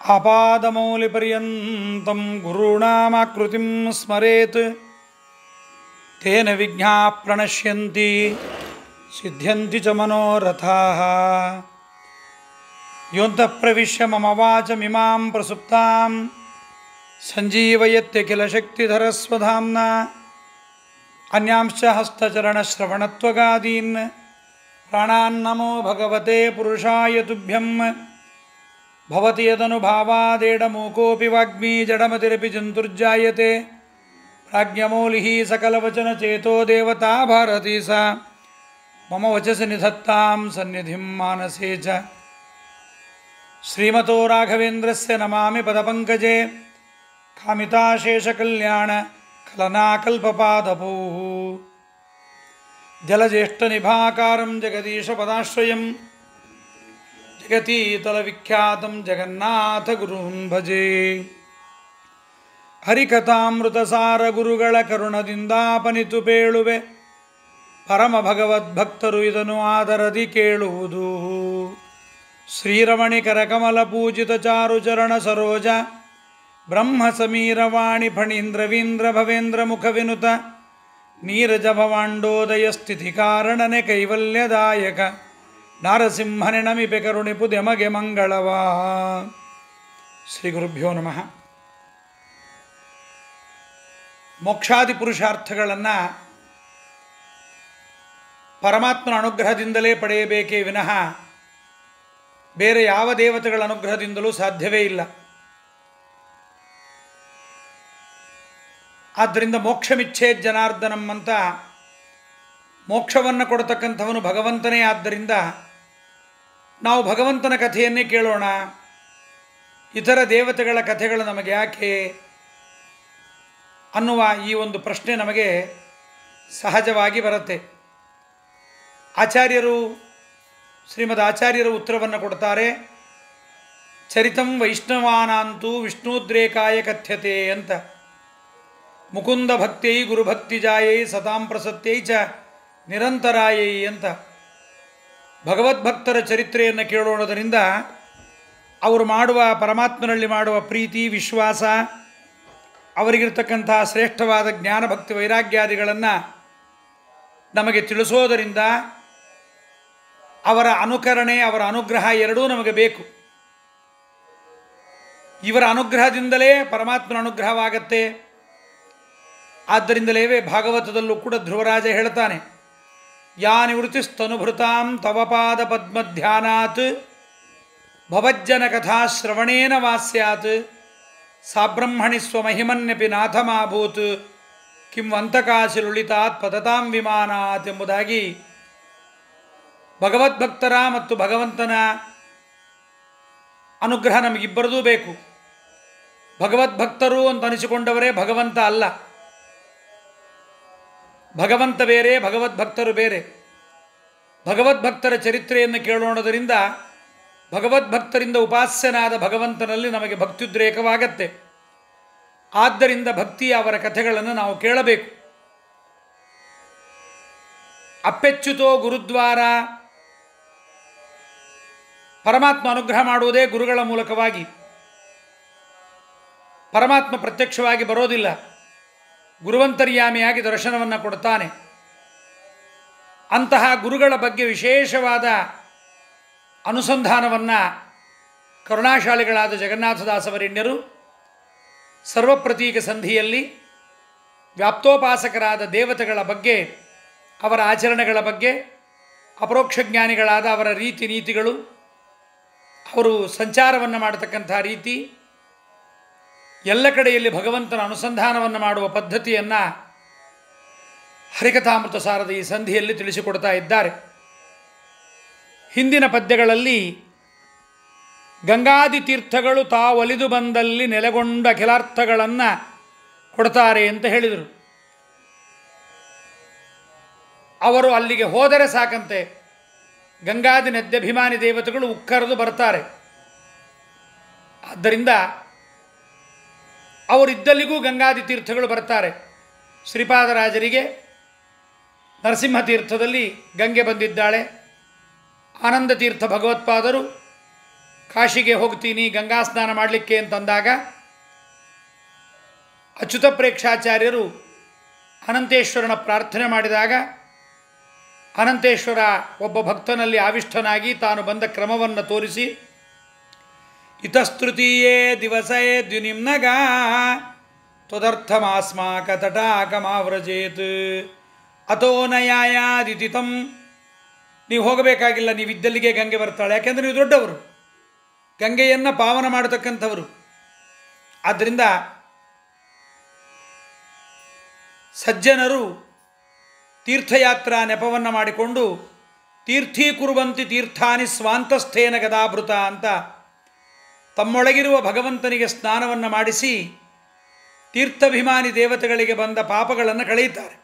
ಆಪಾದಮೌಲಿಪರ್ಯಂతం ಗುರುಣಾಮಾಕೃತಿಂ ಸ್ಮರೇತ್ ತೇನ ವಿಘ್ನಾಃ ಪ್ರಣಶ್ಯಂತಿ ಸಿದ್ಧ್ಯಂತಿ ಚ ಮನೋರಥಾಃ. ಯೋऽन्तಃ ಪ್ರವಿಶ್ಯ ಮಮ ವಾಚಮಿಮಾಂ ಪ್ರಸುಪ್ತಾಂ ಸಂಜೀವಯತ್ಯ ಕಿಲ ಶಕ್ತಿಧರಸ್ವಧಾಮ್ನಾ ಅನ್ಯಾಂಶ್ಚ ಹಸ್ತಚರಣಶ್ರವಣತ್ವಗಾದೀನ್ ಪ್ರಾಣಾನ್ನಮೋ ಭಗವತೆ ಪುರುಷಾಯ ತುಭ್ಯಂ. ಭವತಿ ಯದನುಭಾವಾದೇಡಮೂಕೋऽಪಿ ವಾಗ್ಮೀ ಜಡಮತಿರಪಿ ಜಂತುರ್ಜಾಯತೆ ಪ್ರಾಜ್ಞಮೌಲಿಃ ಸಕಲವಚನಚೇತೋ ದೇವತಾ ಭಾರತೀ ಸಾ ಮಮ ವಚಸಿ ನಿಧತ್ತಾಂ ಸನ್ನಿಧಿಂ ಮಾನಸೇ ಚ. ಶ್ರೀಮತೋ ರಾಘವೇಂದ್ರಸ್ಯ ನಮಾಮಿ ಪದಪಂಕಜೇ ಕಾಮಿತಾಶೇಷಕಲ್ಯಾಣ ಕಲನಾಕಲ್ಪಪಾದಪೋ. ಜಲಜ್ಯೇಷ್ಠನಿಭಾಕಾರಂ ಜಗದೀಶಪದಾಶ್ರಯಂ ಜಗತೀತಲವಿಖ್ಯಾತಂ ಜಗನ್ನಾಥಗುರುಂ ಭಜೆ. ಹರಿಕಥಾಮೃತಸಾರ ಗುರುಗಳ ಕರುಣದಿಂದಾಪನಿತು ಪೇಳುವೆ, ಪರಮ ಭಗವದ್ಭಕ್ತರು ಇದನ್ನು ಆದರದಿ ಕೇಳುವುದು. ಶ್ರೀರಮಣಿಕರ ಕಮಲ ಪೂಜಿತ ಚಾರುಚರಣ ಸರೋಜ ಬ್ರಹ್ಮ ಸಮೀರವಾಣಿ ಫಣೀಂದ್ರವೀಂದ್ರ ಭವೇಂದ್ರ ಮುಖ ವಿನುತ ನೀರಜ ಭವಾಂಡೋದಯ ಸ್ಥಿತಿ ಕಾರಣನೆ ಕೈವಲ್ಯದಾಯಕ ನಾರಸಿಂಹನೆ ನಮಿಪೆ ಕರುಣಿಪು ದೆಮಗೆ ಮಂಗಳವಾ. ಶ್ರೀ ಗುರುಭ್ಯೋ ನಮಃ. ಮೋಕ್ಷಾದಿ ಪುರುಷಾರ್ಥಗಳನ್ನು ಪರಮಾತ್ಮನ ಅನುಗ್ರಹದಿಂದಲೇ ಪಡೆಯಬೇಕೇ ವಿನಃ ಬೇರೆ ಯಾವ ದೇವತೆಗಳ ಅನುಗ್ರಹದಿಂದಲೂ ಸಾಧ್ಯವೇ ಇಲ್ಲ. ಆದ್ದರಿಂದ ಮೋಕ್ಷಮಿಚ್ಛೇ ಜನಾರ್ದನಂ ಅಂತ ಮೋಕ್ಷವನ್ನು ಕೊಡತಕ್ಕಂಥವನು ಭಗವಂತನೇ. ಆದ್ದರಿಂದ ನಾವು ಭಗವಂತನ ಕಥೆಯನ್ನೇ ಕೇಳೋಣ, ಇತರ ದೇವತೆಗಳ ಕಥೆಗಳು ನಮಗೆ ಯಾಕೆ ಅನ್ನುವ ಈ ಒಂದು ಪ್ರಶ್ನೆ ನಮಗೆ ಸಹಜವಾಗಿ ಬರುತ್ತೆ. ಶ್ರೀಮದ್ ಆಚಾರ್ಯರು ಉತ್ತರವನ್ನು ಕೊಡ್ತಾರೆ. ಚರಿತಂ ವೈಷ್ಣವಾನಾಂತೂ ವಿಷ್ಣುದ್ರೇಕಾಯ ಕಥ್ಯತೆ ಅಂತ. ಮುಕುಂದ ಭಕ್ತಿಯೈ ಗುರುಭಕ್ತಿಜಾಯೈ ಸತಾಂ ಪ್ರಸತ್ಯೈ ಚ ನಿರಂತರಾಯೈ ಅಂತ ಭಗವದ್ಭಕ್ತರ ಚರಿತ್ರೆಯನ್ನು ಕೇಳೋಣದರಿಂದ ಅವರು ಮಾಡುವ ಪರಮಾತ್ಮನಲ್ಲಿ ಮಾಡುವ ಪ್ರೀತಿ ವಿಶ್ವಾಸ, ಅವರಿಗಿರ್ತಕ್ಕಂಥ ಶ್ರೇಷ್ಠವಾದ ಜ್ಞಾನ ಭಕ್ತಿ ವೈರಾಗ್ಯಾದಿಗಳನ್ನು ನಮಗೆ ತಿಳಿಸೋದರಿಂದ ಅವರ ಅನುಕರಣೆ, ಅವರ ಅನುಗ್ರಹ ಎರಡೂ ನಮಗೆ ಬೇಕು. ಇವರ ಅನುಗ್ರಹದಿಂದಲೇ ಪರಮಾತ್ಮನ ಅನುಗ್ರಹವಾಗತ್ತೆ. ಆದ್ದರಿಂದಲೇ ಭಾಗವತದಲ್ಲೂ ಕೂಡ ಧ್ರುವರಾಜ ಹೇಳ್ತಾನೆ, ಯಾ ನಿವೃತ್ತಿಸ್ತನುಭೃತಾಂ ತವ ಪಾದ ಪದ್ಮಧ್ಯಾನಾತ್ ಭವಜ್ಜನ ಕಥಾಶ್ರವಣೇನ ವಾಸ್ಯಾತ್ ಸಾಬ್ರಹ್ಮಣಿ ಸ್ವಮಹಿಮನ್ಯಪಿ ನಾಥಮಾಭೂತ್ ಕಿಂ ವಂತಕಾಶಿಲುಳಿತಾತ್ ಪತತಾಂ ವಿಮಾನಾತ್ ಎಂಬುದಾಗಿ ಭಗವದ್ಭಕ್ತರ ಮತ್ತು ಭಗವಂತನ ಅನುಗ್ರಹ ನಮಗಿಬ್ಬರದೂ ಬೇಕು. ಭಗವದ್ಭಕ್ತರು ಅಂತ ಅನಿಸಿಕೊಂಡವರೇ ಭಗವಂತ ಅಲ್ಲ. ಭಗವಂತ ಬೇರೆ, ಭಗವದ್ಭಕ್ತರು ಬೇರೆ. ಭಗವದ್ಭಕ್ತರ ಚರಿತ್ರೆಯನ್ನು ಕೇಳೋಣದರಿಂದ ಭಗವದ್ಭಕ್ತರಿಂದ ಉಪಾಸ್ಯನಾದ ಭಗವಂತನಲ್ಲಿ ನಮಗೆ ಭಕ್ತ್ಯುದ್ರೇಕವಾಗತ್ತೆ. ಆದ್ದರಿಂದ ಭಕ್ತಿಯ ಅವರ ಕಥೆಗಳನ್ನು ನಾವು ಕೇಳಬೇಕು. ಅಪ್ಪೆಚ್ಚುತೋ ಗುರುದ್ವಾರ, ಪರಮಾತ್ಮ ಅನುಗ್ರಹ ಮಾಡುವುದೇ ಗುರುಗಳ ಮೂಲಕವಾಗಿ. ಪರಮಾತ್ಮ ಪ್ರತ್ಯಕ್ಷವಾಗಿ ಬರೋದಿಲ್ಲ, ಗುರುವಂತರ್ಯಾಮಿಯಾಗಿ ದರ್ಶನವನ್ನು ಕೊಡ್ತಾನೆ. ಅಂತಹ ಗುರುಗಳ ಬಗ್ಗೆ ವಿಶೇಷವಾದ ಅನುಸಂಧಾನವನ್ನು ಕರುಣಾಶಾಲಿಗಳಾದ ಜಗನ್ನಾಥದಾಸವರೇಣ್ಯರು ಸರ್ವಪ್ರತೀಕ ಸಂಧಿಯಲ್ಲಿ ವ್ಯಾಪ್ತೋಪಾಸಕರಾದ ದೇವತೆಗಳ ಬಗ್ಗೆ, ಅವರ ಆಚರಣೆಗಳ ಬಗ್ಗೆ, ಅಪರೋಕ್ಷ ಜ್ಞಾನಿಗಳಾದ ಅವರ ರೀತಿ ನೀತಿಗಳು, ಅವರು ಸಂಚಾರವನ್ನು ಮಾಡತಕ್ಕಂಥ ರೀತಿ, ಎಲ್ಲ ಕಡೆಯಲ್ಲಿ ಭಗವಂತನ ಅನುಸಂಧಾನವನ್ನು ಮಾಡುವ ಪದ್ಧತಿಯನ್ನು ಹರಿಕಥಾಮೃತ ಸಾರದ ಈ ಸಂಧಿಯಲ್ಲಿ ತಿಳಿಸಿಕೊಡ್ತಾ ಇದ್ದಾರೆ. ಹಿಂದಿನ ಪದ್ಯಗಳಲ್ಲಿ ಗಂಗಾದಿ ತೀರ್ಥಗಳು ತಾವೊಲಿದು ಬಂದಲ್ಲಿ ನೆಲೆಗೊಂಡ ಅಖಿಲಾರ್ಥಗಳನ್ನು ಕೊಡ್ತಾರೆ ಅಂತ ಹೇಳಿದರು. ಅವರು ಅಲ್ಲಿಗೆ ಹೋದರೆ ಸಾಕಂತೆ ಗಂಗಾದಿ ನದ್ಯಭಿಮಾನಿ ದೇವತೆಗಳು ಉಕ್ಕರೆದು ಬರ್ತಾರೆ. ಆದ್ದರಿಂದ ಅವರಿದ್ದಲ್ಲಿಗೂ ಗಂಗಾದಿ ತೀರ್ಥಗಳು ಬರ್ತಾರೆ. ಶ್ರೀಪಾದರಾಜರಿಗೆ ನರಸಿಂಹ ತೀರ್ಥದಲ್ಲಿ ಗಂಗೆ ಬಂದಿದ್ದಾಳೆ. ಆನಂದ ತೀರ್ಥ ಭಗವತ್ಪಾದರು ಕಾಶಿಗೆ ಹೋಗ್ತೀನಿ ಗಂಗಾ ಸ್ನಾನ ಮಾಡಲಿಕ್ಕೆ ಅಂತಂದಾಗ ಅಚ್ಯುತ ಪ್ರೇಕ್ಷಾಚಾರ್ಯರು ಅನಂತೇಶ್ವರನ ಪ್ರಾರ್ಥನೆ ಮಾಡಿದಾಗ ಅನಂತೇಶ್ವರ ಒಬ್ಬ ಭಕ್ತನಲ್ಲಿ ಆವಿಷ್ಟನಾಗಿ ತಾನು ಬಂದ ಕ್ರಮವನ್ನು ತೋರಿಸಿ ಇತಸ್ತೃತೀಯೇ ದಿವಸೇ ದ್ಯುನಿಮ್ನಗ ತ್ವದರ್ಥಮಾಸ್ಮಾಕ ತಟಾಕಮಾವ್ರಜೇತ್ ಅಥೋ ನಯಾಯಾದಿತಿತಂ. ನೀವು ಹೋಗಬೇಕಾಗಿಲ್ಲ, ನೀವು ಇದ್ದಲ್ಲಿಗೆ ಗಂಗೆ ಬರ್ತಾಳೆ. ಯಾಕೆಂದರೆ ನೀವು ದೊಡ್ಡವರು, ಗಂಗೆಯನ್ನು ಪಾವನ ಮಾಡತಕ್ಕಂಥವರು. ಆದ್ದರಿಂದ ಸಜ್ಜನರು ತೀರ್ಥಯಾತ್ರಾ ನೆಪವನ್ನು ಮಾಡಿಕೊಂಡು ತೀರ್ಥೀಕುರುವಂತಿ ತೀರ್ಥಾನಿ ಸ್ವಾಂತಸ್ಥೇನ ಗದಾಭೃತ ಅಂತ ತಮ್ಮೊಳಗಿರುವ ಭಗವಂತನಿಗೆ ಸ್ನಾನವನ್ನು ಮಾಡಿಸಿ ತೀರ್ಥಾಭಿಮಾನಿ ದೇವತೆಗಳಿಗೆ ಬಂದ ಪಾಪಗಳನ್ನು ಕಳೆಯುತ್ತಾರೆ.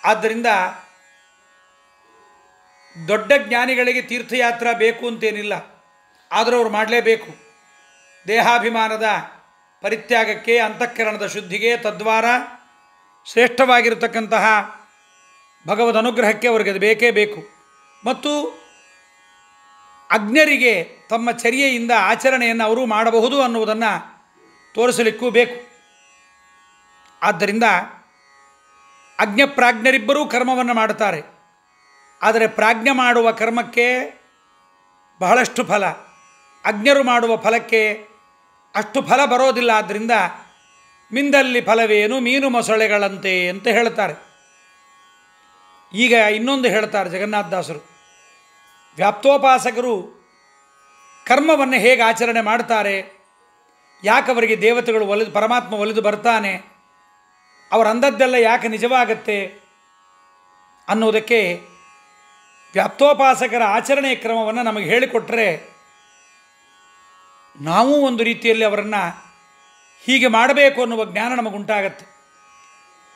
ಆದ್ದರಿಂದ ದೊಡ್ಡ ಜ್ಞಾನಿಗಳಿಗೆ ತೀರ್ಥಯಾತ್ರಾ ಬೇಕು ಅಂತೇನಿಲ್ಲ, ಆದರೂ ಅವರು ಮಾಡಲೇಬೇಕು. ದೇಹಾಭಿಮಾನದ ಪರಿತ್ಯಾಗಕ್ಕೆ, ಅಂತಃಕರಣದ ಶುದ್ಧಿಗೆ, ತದ್ವಾರ ಶ್ರೇಷ್ಠವಾಗಿರತಕ್ಕಂತಹ ಭಗವದ್ ಅನುಗ್ರಹಕ್ಕೆ ಅವರಿಗೆ ಅದು ಬೇಕೇ ಬೇಕು. ಮತ್ತು ಅಜ್ಞರಿಗೆ ತಮ್ಮ ಚರ್ಯೆಯಿಂದ ಆಚರಣೆಯನ್ನು ಅವರು ಮಾಡಬಹುದು ಅನ್ನುವುದನ್ನು ತೋರಿಸಲಿಕ್ಕೂ ಬೇಕು. ಆದ್ದರಿಂದ ಅಜ್ಞಪ್ರಾಜ್ಞರಿಬ್ಬರೂ ಕರ್ಮವನ್ನು ಮಾಡುತ್ತಾರೆ. ಆದರೆ ಪ್ರಾಜ್ಞೆ ಮಾಡುವ ಕರ್ಮಕ್ಕೆ ಬಹಳಷ್ಟು ಫಲ, ಅಜ್ಞರು ಮಾಡುವ ಫಲಕ್ಕೆ ಅಷ್ಟು ಫಲ ಬರೋದಿಲ್ಲ. ಆದ್ದರಿಂದ ಮಿಂದಲ್ಲಿ ಫಲವೇನು ಮೀನು ಮೊಸಳೆಗಳಂತೆ ಅಂತ ಹೇಳ್ತಾರೆ. ಈಗ ಇನ್ನೊಂದು ಹೇಳ್ತಾರೆ ಜಗನ್ನಾಥದಾಸರು, ವ್ಯಾಪ್ತೋಪಾಸಕರು ಕರ್ಮವನ್ನು ಹೇಗೆ ಆಚರಣೆ ಮಾಡ್ತಾರೆ, ಯಾಕವರಿಗೆ ದೇವತೆಗಳು ಒಲಿದು ಪರಮಾತ್ಮ ಒಲಿದು ಬರ್ತಾನೆ, ಅವರು ಅಂದದ್ದೆಲ್ಲ ಯಾಕೆ ನಿಜವಾಗತ್ತೆ ಅನ್ನೋದಕ್ಕೆ ವ್ಯಾಪ್ತೋಪಾಸಕರ ಆಚರಣೆಯ ಕ್ರಮವನ್ನು ನಮಗೆ ಹೇಳಿಕೊಟ್ರೆ ನಾವು ಒಂದು ರೀತಿಯಲ್ಲಿ ಅವರನ್ನು ಹೀಗೆ ಮಾಡಬೇಕು ಅನ್ನುವ ಜ್ಞಾನ ನಮಗುಂಟಾಗತ್ತೆ.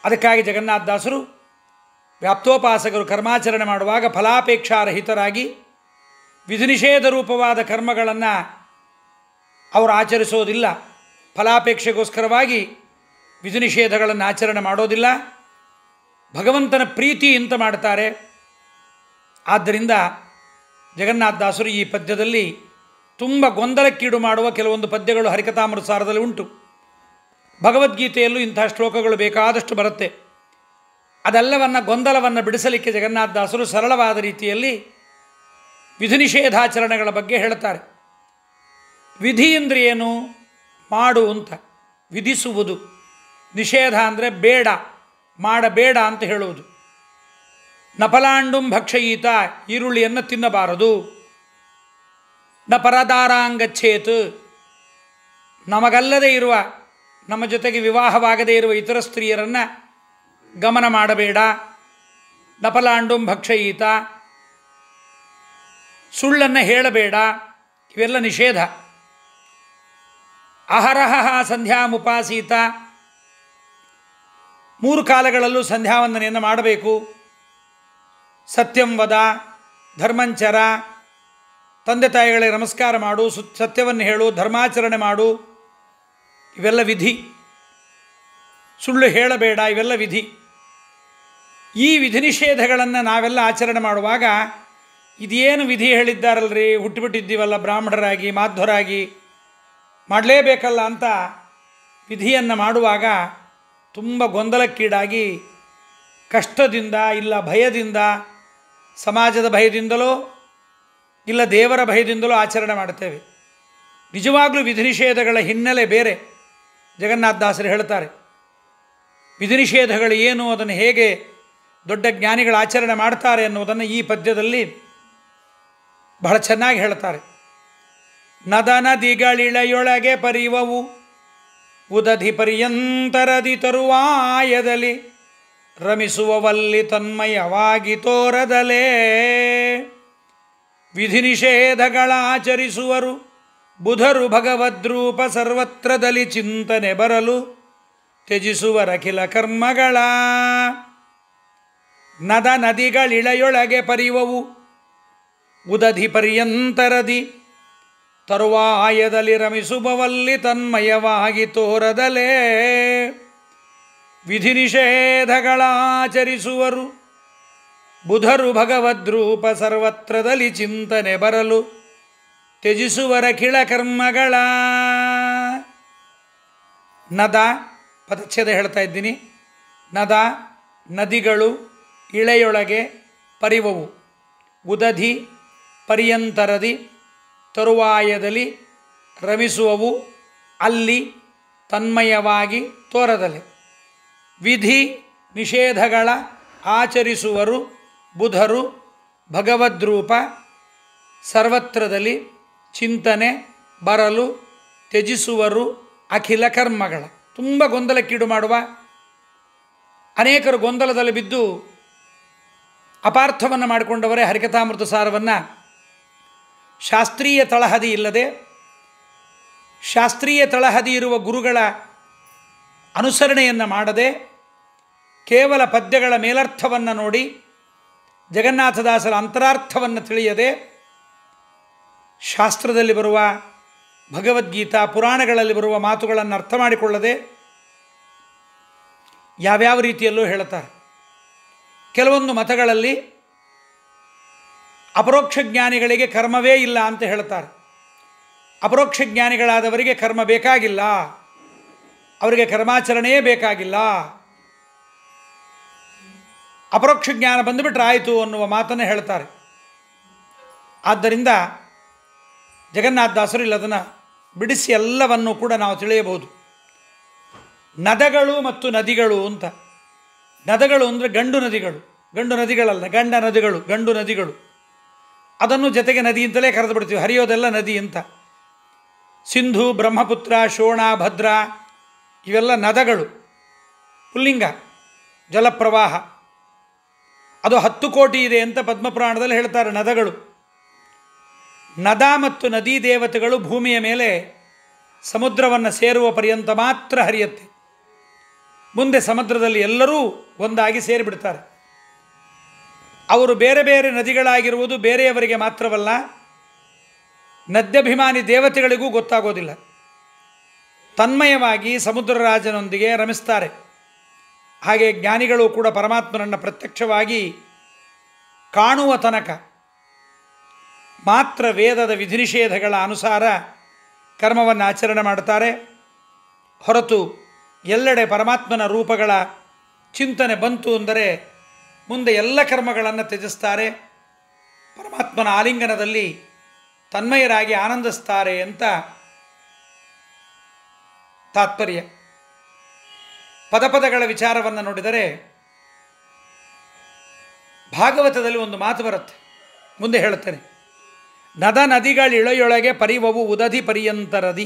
ಅದಕ್ಕಾಗಿ ಜಗನ್ನಾಥದಾಸರು ವ್ಯಾಪ್ತೋಪಾಸಕರು ಕರ್ಮಾಚರಣೆ ಮಾಡುವಾಗ ಫಲಾಪೇಕ್ಷಾರಹಿತರಾಗಿ ವಿಧಿ ನಿಷೇಧ ರೂಪವಾದ ಕರ್ಮಗಳನ್ನು ಅವರು ಆಚರಿಸೋದಿಲ್ಲ. ಫಲಾಪೇಕ್ಷೆಗೋಸ್ಕರವಾಗಿ ವಿಧಿ ನಿಷೇಧಗಳನ್ನು ಆಚರಣೆ ಮಾಡೋದಿಲ್ಲ, ಭಗವಂತನ ಪ್ರೀತಿ ಅಂತ ಮಾಡ್ತಾರೆ. ಆದ್ದರಿಂದ ಜಗನ್ನಾಥದಾಸರು ಈ ಪದ್ಯದಲ್ಲಿ ತುಂಬ ಗೊಂದಲಕ್ಕೀಡು ಮಾಡುವ ಕೆಲವೊಂದು ಪದ್ಯಗಳು ಹರಿಕಥಾಮೃತಸಾರದಲ್ಲಿ ಉಂಟು. ಭಗವದ್ಗೀತೆಯಲ್ಲೂ ಇಂಥ ಶ್ಲೋಕಗಳು ಬೇಕಾದಷ್ಟು ಬರುತ್ತೆ. ಅದೆಲ್ಲವನ್ನು ಗೊಂದಲವನ್ನು ಬಿಡಿಸಲಿಕ್ಕೆ ಜಗನ್ನಾಥದಾಸರು ಸರಳವಾದ ರೀತಿಯಲ್ಲಿ ವಿಧಿ ನಿಷೇಧಾಚರಣೆಗಳ ಬಗ್ಗೆ ಹೇಳ್ತಾರೆ. ವಿಧಿ ಅಂದರೆ ಏನು? ಮಾಡು ಅಂತ, ವಿಧಿಸುವುದು. ನಿಷೇಧ ಅಂದರೆ ಬೇಡ, ಮಾಡಬೇಡ ಅಂತ ಹೇಳುವುದು. ನಫಲಾಂಡುಂ ಭಕ್ಷಯೀತ, ಈರುಳ್ಳಿಯನ್ನು ತಿನ್ನಬಾರದು. ನ ಪರದಾರಾಂಗಚ್ಛೇತ್, ನಮಗಲ್ಲದೆ ಇರುವ, ನಮ್ಮ ಜೊತೆಗೆ ವಿವಾಹವಾಗದೇ ಇರುವ ಇತರ ಸ್ತ್ರೀಯರನ್ನು ಗಮನ ಮಾಡಬೇಡ. ನಫಲಾಂಡುಂ ಭಕ್ಷಯೀತ, ಸುಳ್ಳನ್ನು ಹೇಳಬೇಡ. ಇವೆಲ್ಲ ನಿಷೇಧ. ಅಹರಹ ಸಂಧ್ಯಾಮುಪಾಸೀತ, 3 ಕಾಲಗಳಲ್ಲೂ ಸಂಧ್ಯಾವಂದನೆಯನ್ನು ಮಾಡಬೇಕು. ಸತ್ಯಂ ವದ, ಧರ್ಮಂಚರ, ತಂದೆ ತಾಯಿಗಳಿಗೆ ನಮಸ್ಕಾರ ಮಾಡು, ಸತ್ಯವನ್ನು ಹೇಳು, ಧರ್ಮಾಚರಣೆ ಮಾಡು, ಇವೆಲ್ಲ ವಿಧಿ. ಸುಳ್ಳು ಹೇಳಬೇಡ, ಇವೆಲ್ಲ ವಿಧಿ. ಈ ವಿಧಿ ನಿಷೇಧಗಳನ್ನು ನಾವೆಲ್ಲ ಆಚರಣೆ ಮಾಡುವಾಗ ಇದೇನು ವಿಧಿ ಹೇಳಿದ್ದಾರಲ್ರಿ, ಹುಟ್ಟುಬಿಟ್ಟಿದ್ದೀವಲ್ಲ ಬ್ರಾಹ್ಮಣರಾಗಿ ಮಾಧ್ವರಾಗಿ, ಮಾಡಲೇಬೇಕಲ್ಲ ಅಂತ ವಿಧಿಯನ್ನು ಮಾಡುವಾಗ ತುಂಬ ಗೊಂದಲಕ್ಕೀಡಾಗಿ ಕಷ್ಟದಿಂದ, ಇಲ್ಲ ಭಯದಿಂದ, ಸಮಾಜದ ಭಯದಿಂದಲೋ ಇಲ್ಲ ದೇವರ ಭಯದಿಂದಲೋ ಆಚರಣೆ ಮಾಡ್ತೇವೆ. ನಿಜವಾಗಲೂ ವಿಧಿ ನಿಷೇಧಗಳ ಹಿನ್ನೆಲೆ ಬೇರೆ. ಜಗನ್ನಾಥದಾಸರು ಹೇಳ್ತಾರೆ, ವಿಧಿ ನಿಷೇಧಗಳು ಏನು, ಅದನ್ನು ಹೇಗೆ ದೊಡ್ಡ ಜ್ಞಾನಿಗಳು ಆಚರಣೆ ಮಾಡ್ತಾರೆ ಅನ್ನೋದನ್ನು ಈ ಪದ್ಯದಲ್ಲಿ ಬಹಳ ಚೆನ್ನಾಗಿ ಹೇಳ್ತಾರೆ. ನದ ನದಿಗಳಿಳೆಯೊಳಗೆ ಪರಿವವು ಉದಧಿ ಪರ್ಯಂತರದಿ ತರುವಾಯದಲ್ಲಿ ರಮಿಸುವವಲ್ಲಿ ತನ್ಮಯವಾಗಿ ತೋರದಲೇ ವಿಧಿ ನಿಷೇಧಗಳಾಚರಿಸುವರು ಬುಧರು ಭಗವದ್ರೂಪ ಸರ್ವತ್ರದಲ್ಲಿ ಚಿಂತನೆ ಬರಲು ತ್ಯಜಿಸುವರಖಿಲ ಕರ್ಮಗಳ. ನದ ನದಿಗಳಿಳೆಯೊಳಗೆ ಪರಿವವು ಉದಧಿ ಪರ್ಯಂತರದಿ ತರುವಾಯದಲ್ಲಿ ರಮಿಸುವವಲ್ಲಿ ತನ್ಮಯವಾಗಿ ತೋರದಲೇ ವಿಧಿ ನಿಷೇಧಗಳಾಚರಿಸುವರು ಬುಧರು ಭಗವದ್ರೂಪ ಸರ್ವತ್ರದಲ್ಲಿ ಚಿಂತನೆ ಬರಲು ತ್ಯಜಿಸುವರ ಕಿಳ ಕರ್ಮಗಳ. ನದ ಪದಚ್ಛೇದ ಹೇಳ್ತಾ ಇದ್ದೀನಿ. ನದ ನದಿಗಳು ಇಳೆಯೊಳಗೆ ಪರಿವವು, ಉದಧಿ ಪರ್ಯಂತರದಿ ತರುವಾಯದಲ್ಲಿ ರಮಿಸುವವು, ಅಲ್ಲಿ ತನ್ಮಯವಾಗಿ ತೋರದಲೆ. ವಿಧಿ ನಿಷೇಧಗಳ ಆಚರಿಸುವರು ಬುಧರು ಭಗವದ್ರೂಪ ಸರ್ವತ್ರದಲ್ಲಿ ಚಿಂತನೆ ಬರಲು ತ್ಯಜಿಸುವರು ಅಖಿಲ ಕರ್ಮಗಳ. ತುಂಬ ಗೊಂದಲಕ್ಕೀಡು ಮಾಡುವ, ಅನೇಕರು ಗೊಂದಲದಲ್ಲಿ ಬಿದ್ದು ಅಪಾರ್ಥವನ್ನು ಮಾಡಿಕೊಂಡವರೇ ಹರಿಕಥಾಮೃತ ಸಾರವನ್ನು ಶಾಸ್ತ್ರೀಯ ತಳಹದಿ ಇಲ್ಲದೆ, ಶಾಸ್ತ್ರೀಯ ತಳಹದಿ ಇರುವ ಗುರುಗಳ ಅನುಸರಣೆಯನ್ನು ಮಾಡದೆ, ಕೇವಲ ಪದ್ಯಗಳ ಮೇಲರ್ಥವನ್ನು ನೋಡಿ ಜಗನ್ನಾಥದಾಸರ ಅಂತರಾರ್ಥವನ್ನು ತಿಳಿಯದೆ, ಶಾಸ್ತ್ರದಲ್ಲಿ ಬರುವ ಭಗವದ್ಗೀತಾ ಪುರಾಣಗಳಲ್ಲಿ ಬರುವ ಮಾತುಗಳನ್ನು ಅರ್ಥ ಮಾಡಿಕೊಳ್ಳದೆ ಯಾವ್ಯಾವ ರೀತಿಯಲ್ಲೂ ಹೇಳುತ್ತಾರೆ. ಕೆಲವೊಂದು ಮತಗಳಲ್ಲಿ ಅಪರೋಕ್ಷ ಜ್ಞಾನಿಗಳಿಗೆ ಕರ್ಮವೇ ಇಲ್ಲ ಅಂತ ಹೇಳ್ತಾರೆ. ಅಪರೋಕ್ಷ ಜ್ಞಾನಿಗಳಾದವರಿಗೆ ಕರ್ಮ ಬೇಕಾಗಿಲ್ಲ, ಅವರಿಗೆ ಕರ್ಮಾಚರಣೆಯೇ ಬೇಕಾಗಿಲ್ಲ, ಅಪರೋಕ್ಷ ಜ್ಞಾನ ಬಂದುಬಿಟ್ರೆ ಆಯಿತು ಅನ್ನುವ ಮಾತನ್ನು ಹೇಳ್ತಾರೆ. ಆದ್ದರಿಂದ ಜಗನ್ನಾಥದಾಸರು ಇಲ್ಲಿ ಅದನ್ನು ಬಿಡಿಸಿ ಎಲ್ಲವನ್ನೂ ಕೂಡ ನಾವು ತಿಳಿಯಬಹುದು. ನದಗಳು ಮತ್ತು ನದಿಗಳು ಅಂತ. ನದಗಳು ಅಂದರೆ ಗಂಡು ನದಿಗಳು, ಗಂಡು ನದಿಗಳಲ್ಲ, ಗಂಡ ನದಿಗಳು, ಗಂಡು ನದಿಗಳು. ಅದನ್ನು ಜೊತೆಗೆ ನದಿ ಅಂತಲೇ ಕರೆದು ಬಿಡ್ತೀವಿ, ಹರಿಯೋದೆಲ್ಲ ನದಿ ಅಂತ. ಸಿಂಧು, ಬ್ರಹ್ಮಪುತ್ರ, ಶೋಣ, ಭದ್ರ ಇವೆಲ್ಲ ನದಗಳು, ಪುಲ್ಲಿಂಗ, ಜಲಪ್ರವಾಹ. ಅದು 10 ಕೋಟಿ ಇದೆ ಅಂತ ಪದ್ಮಪುರಾಣದಲ್ಲಿ ಹೇಳ್ತಾರೆ. ನದಗಳು, ನದ ಮತ್ತು ನದಿ ದೇವತೆಗಳು ಭೂಮಿಯ ಮೇಲೆ ಸಮುದ್ರವನ್ನು ಸೇರುವ ಪರ್ಯಂತ ಮಾತ್ರ ಹರಿಯುತ್ತೆ. ಮುಂದೆ ಸಮುದ್ರದಲ್ಲಿ ಎಲ್ಲರೂ ಒಂದಾಗಿ ಸೇರಿಬಿಡ್ತಾರೆ. ಅವರು ಬೇರೆ ಬೇರೆ ನದಿಗಳಾಗಿರುವುದು ಬೇರೆಯವರಿಗೆ ಮಾತ್ರವಲ್ಲ, ನದ್ಯಭಿಮಾನಿ ದೇವತೆಗಳಿಗೂ ಗೊತ್ತಾಗೋದಿಲ್ಲ. ತನ್ಮಯವಾಗಿ ಸಮುದ್ರ ರಾಜನೊಂದಿಗೆ ರಮಿಸ್ತಾರೆ. ಹಾಗೆ ಜ್ಞಾನಿಗಳು ಕೂಡ ಪರಮಾತ್ಮನನ್ನು ಪ್ರತ್ಯಕ್ಷವಾಗಿ ಕಾಣುವ ತನಕ ಮಾತ್ರ ವೇದದ ವಿಧಿನಿಷೇಧಗಳ ಅನುಸಾರ ಕರ್ಮವನ್ನು ಆಚರಣೆ ಮಾಡುತ್ತಾರೆ. ಹೊರತು ಎಲ್ಲೆಡೆ ಪರಮಾತ್ಮನ ರೂಪಗಳ ಚಿಂತನೆ ಬಂತು ಅಂದರೆ ಮುಂದೆ ಎಲ್ಲ ಕರ್ಮಗಳನ್ನು ತ್ಯಜಿಸ್ತಾರೆ, ಪರಮಾತ್ಮನ ಆಲಿಂಗನದಲ್ಲಿ ತನ್ಮಯರಾಗಿ ಆನಂದಿಸ್ತಾರೆ ಅಂತ ತಾತ್ಪರ್ಯ. ಪದಪದಗಳ ವಿಚಾರವನ್ನು ನೋಡಿದರೆ ಭಾಗವತದಲ್ಲಿ ಒಂದು ಮಾತು ಬರುತ್ತೆ, ಮುಂದೆ ಹೇಳುತ್ತೇನೆ. ನದ ನದಿಗಳಿಳೆಯೊಳಗೆ ಪರಿವವು ಉದಧಿ ಪರ್ಯಂತರದಿ.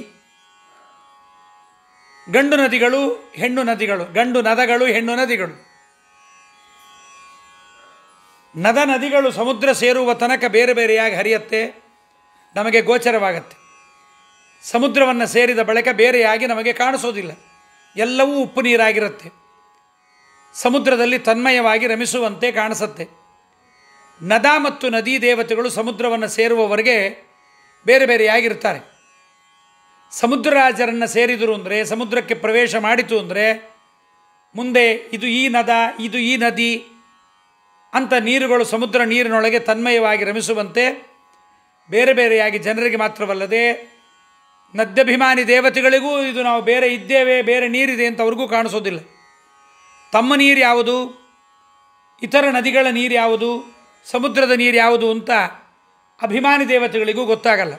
ಗಂಡು ನದಿಗಳು, ಹೆಣ್ಣು ನದಿಗಳು, ಗಂಡು ನದಗಳು, ಹೆಣ್ಣು ನದಿಗಳು. ನದ ನದಿಗಳು ಸಮುದ್ರ ಸೇರುವ ತನಕ ಬೇರೆ ಬೇರೆಯಾಗಿ ಹರಿಯುತ್ತೆ, ನಮಗೆ ಗೋಚರವಾಗತ್ತೆ. ಸಮುದ್ರವನ್ನು ಸೇರಿದ ಬಳಿಕ ಬೇರೆಯಾಗಿ ನಮಗೆ ಕಾಣಿಸೋದಿಲ್ಲ, ಎಲ್ಲವೂ ಉಪ್ಪು ನೀರಾಗಿರುತ್ತೆ. ಸಮುದ್ರದಲ್ಲಿ ತನ್ಮಯವಾಗಿ ರಮಿಸುವಂತೆ ಕಾಣಿಸುತ್ತೆ. ನದ ಮತ್ತು ನದಿ ದೇವತೆಗಳು ಸಮುದ್ರವನ್ನು ಸೇರುವವರೆಗೆ ಬೇರೆ ಬೇರೆಯಾಗಿರ್ತಾರೆ. ಸಮುದ್ರ ರಾಜರನ್ನು ಸೇರಿದರು ಅಂದರೆ, ಸಮುದ್ರಕ್ಕೆ ಪ್ರವೇಶ ಮಾಡಿತು ಅಂದರೆ ಮುಂದೆ ಇದು ಈ ನದ, ಇದು ಈ ನದಿ ಅಂತ ನೀರುಗಳು ಸಮುದ್ರ ನೀರಿನೊಳಗೆ ತನ್ಮಯವಾಗಿ ರಮಿಸುವಂತೆ ಬೇರೆ ಬೇರೆಯಾಗಿ ಜನರಿಗೆ ಮಾತ್ರವಲ್ಲದೆ ನದ್ಯಭಿಮಾನಿ ದೇವತೆಗಳಿಗೂ ಇದು ನಾವು ಬೇರೆ ಇದ್ದೇವೆ, ಬೇರೆ ನೀರಿದೆ ಅಂತ ಅವ್ರಿಗೂ ಕಾಣಿಸೋದಿಲ್ಲ. ತಮ್ಮ ನೀರು ಯಾವುದು, ಇತರ ನದಿಗಳ ನೀರು ಯಾವುದು, ಸಮುದ್ರದ ನೀರು ಯಾವುದು ಅಂತ ಅಭಿಮಾನಿ ದೇವತೆಗಳಿಗೂ ಗೊತ್ತಾಗಲ್ಲ.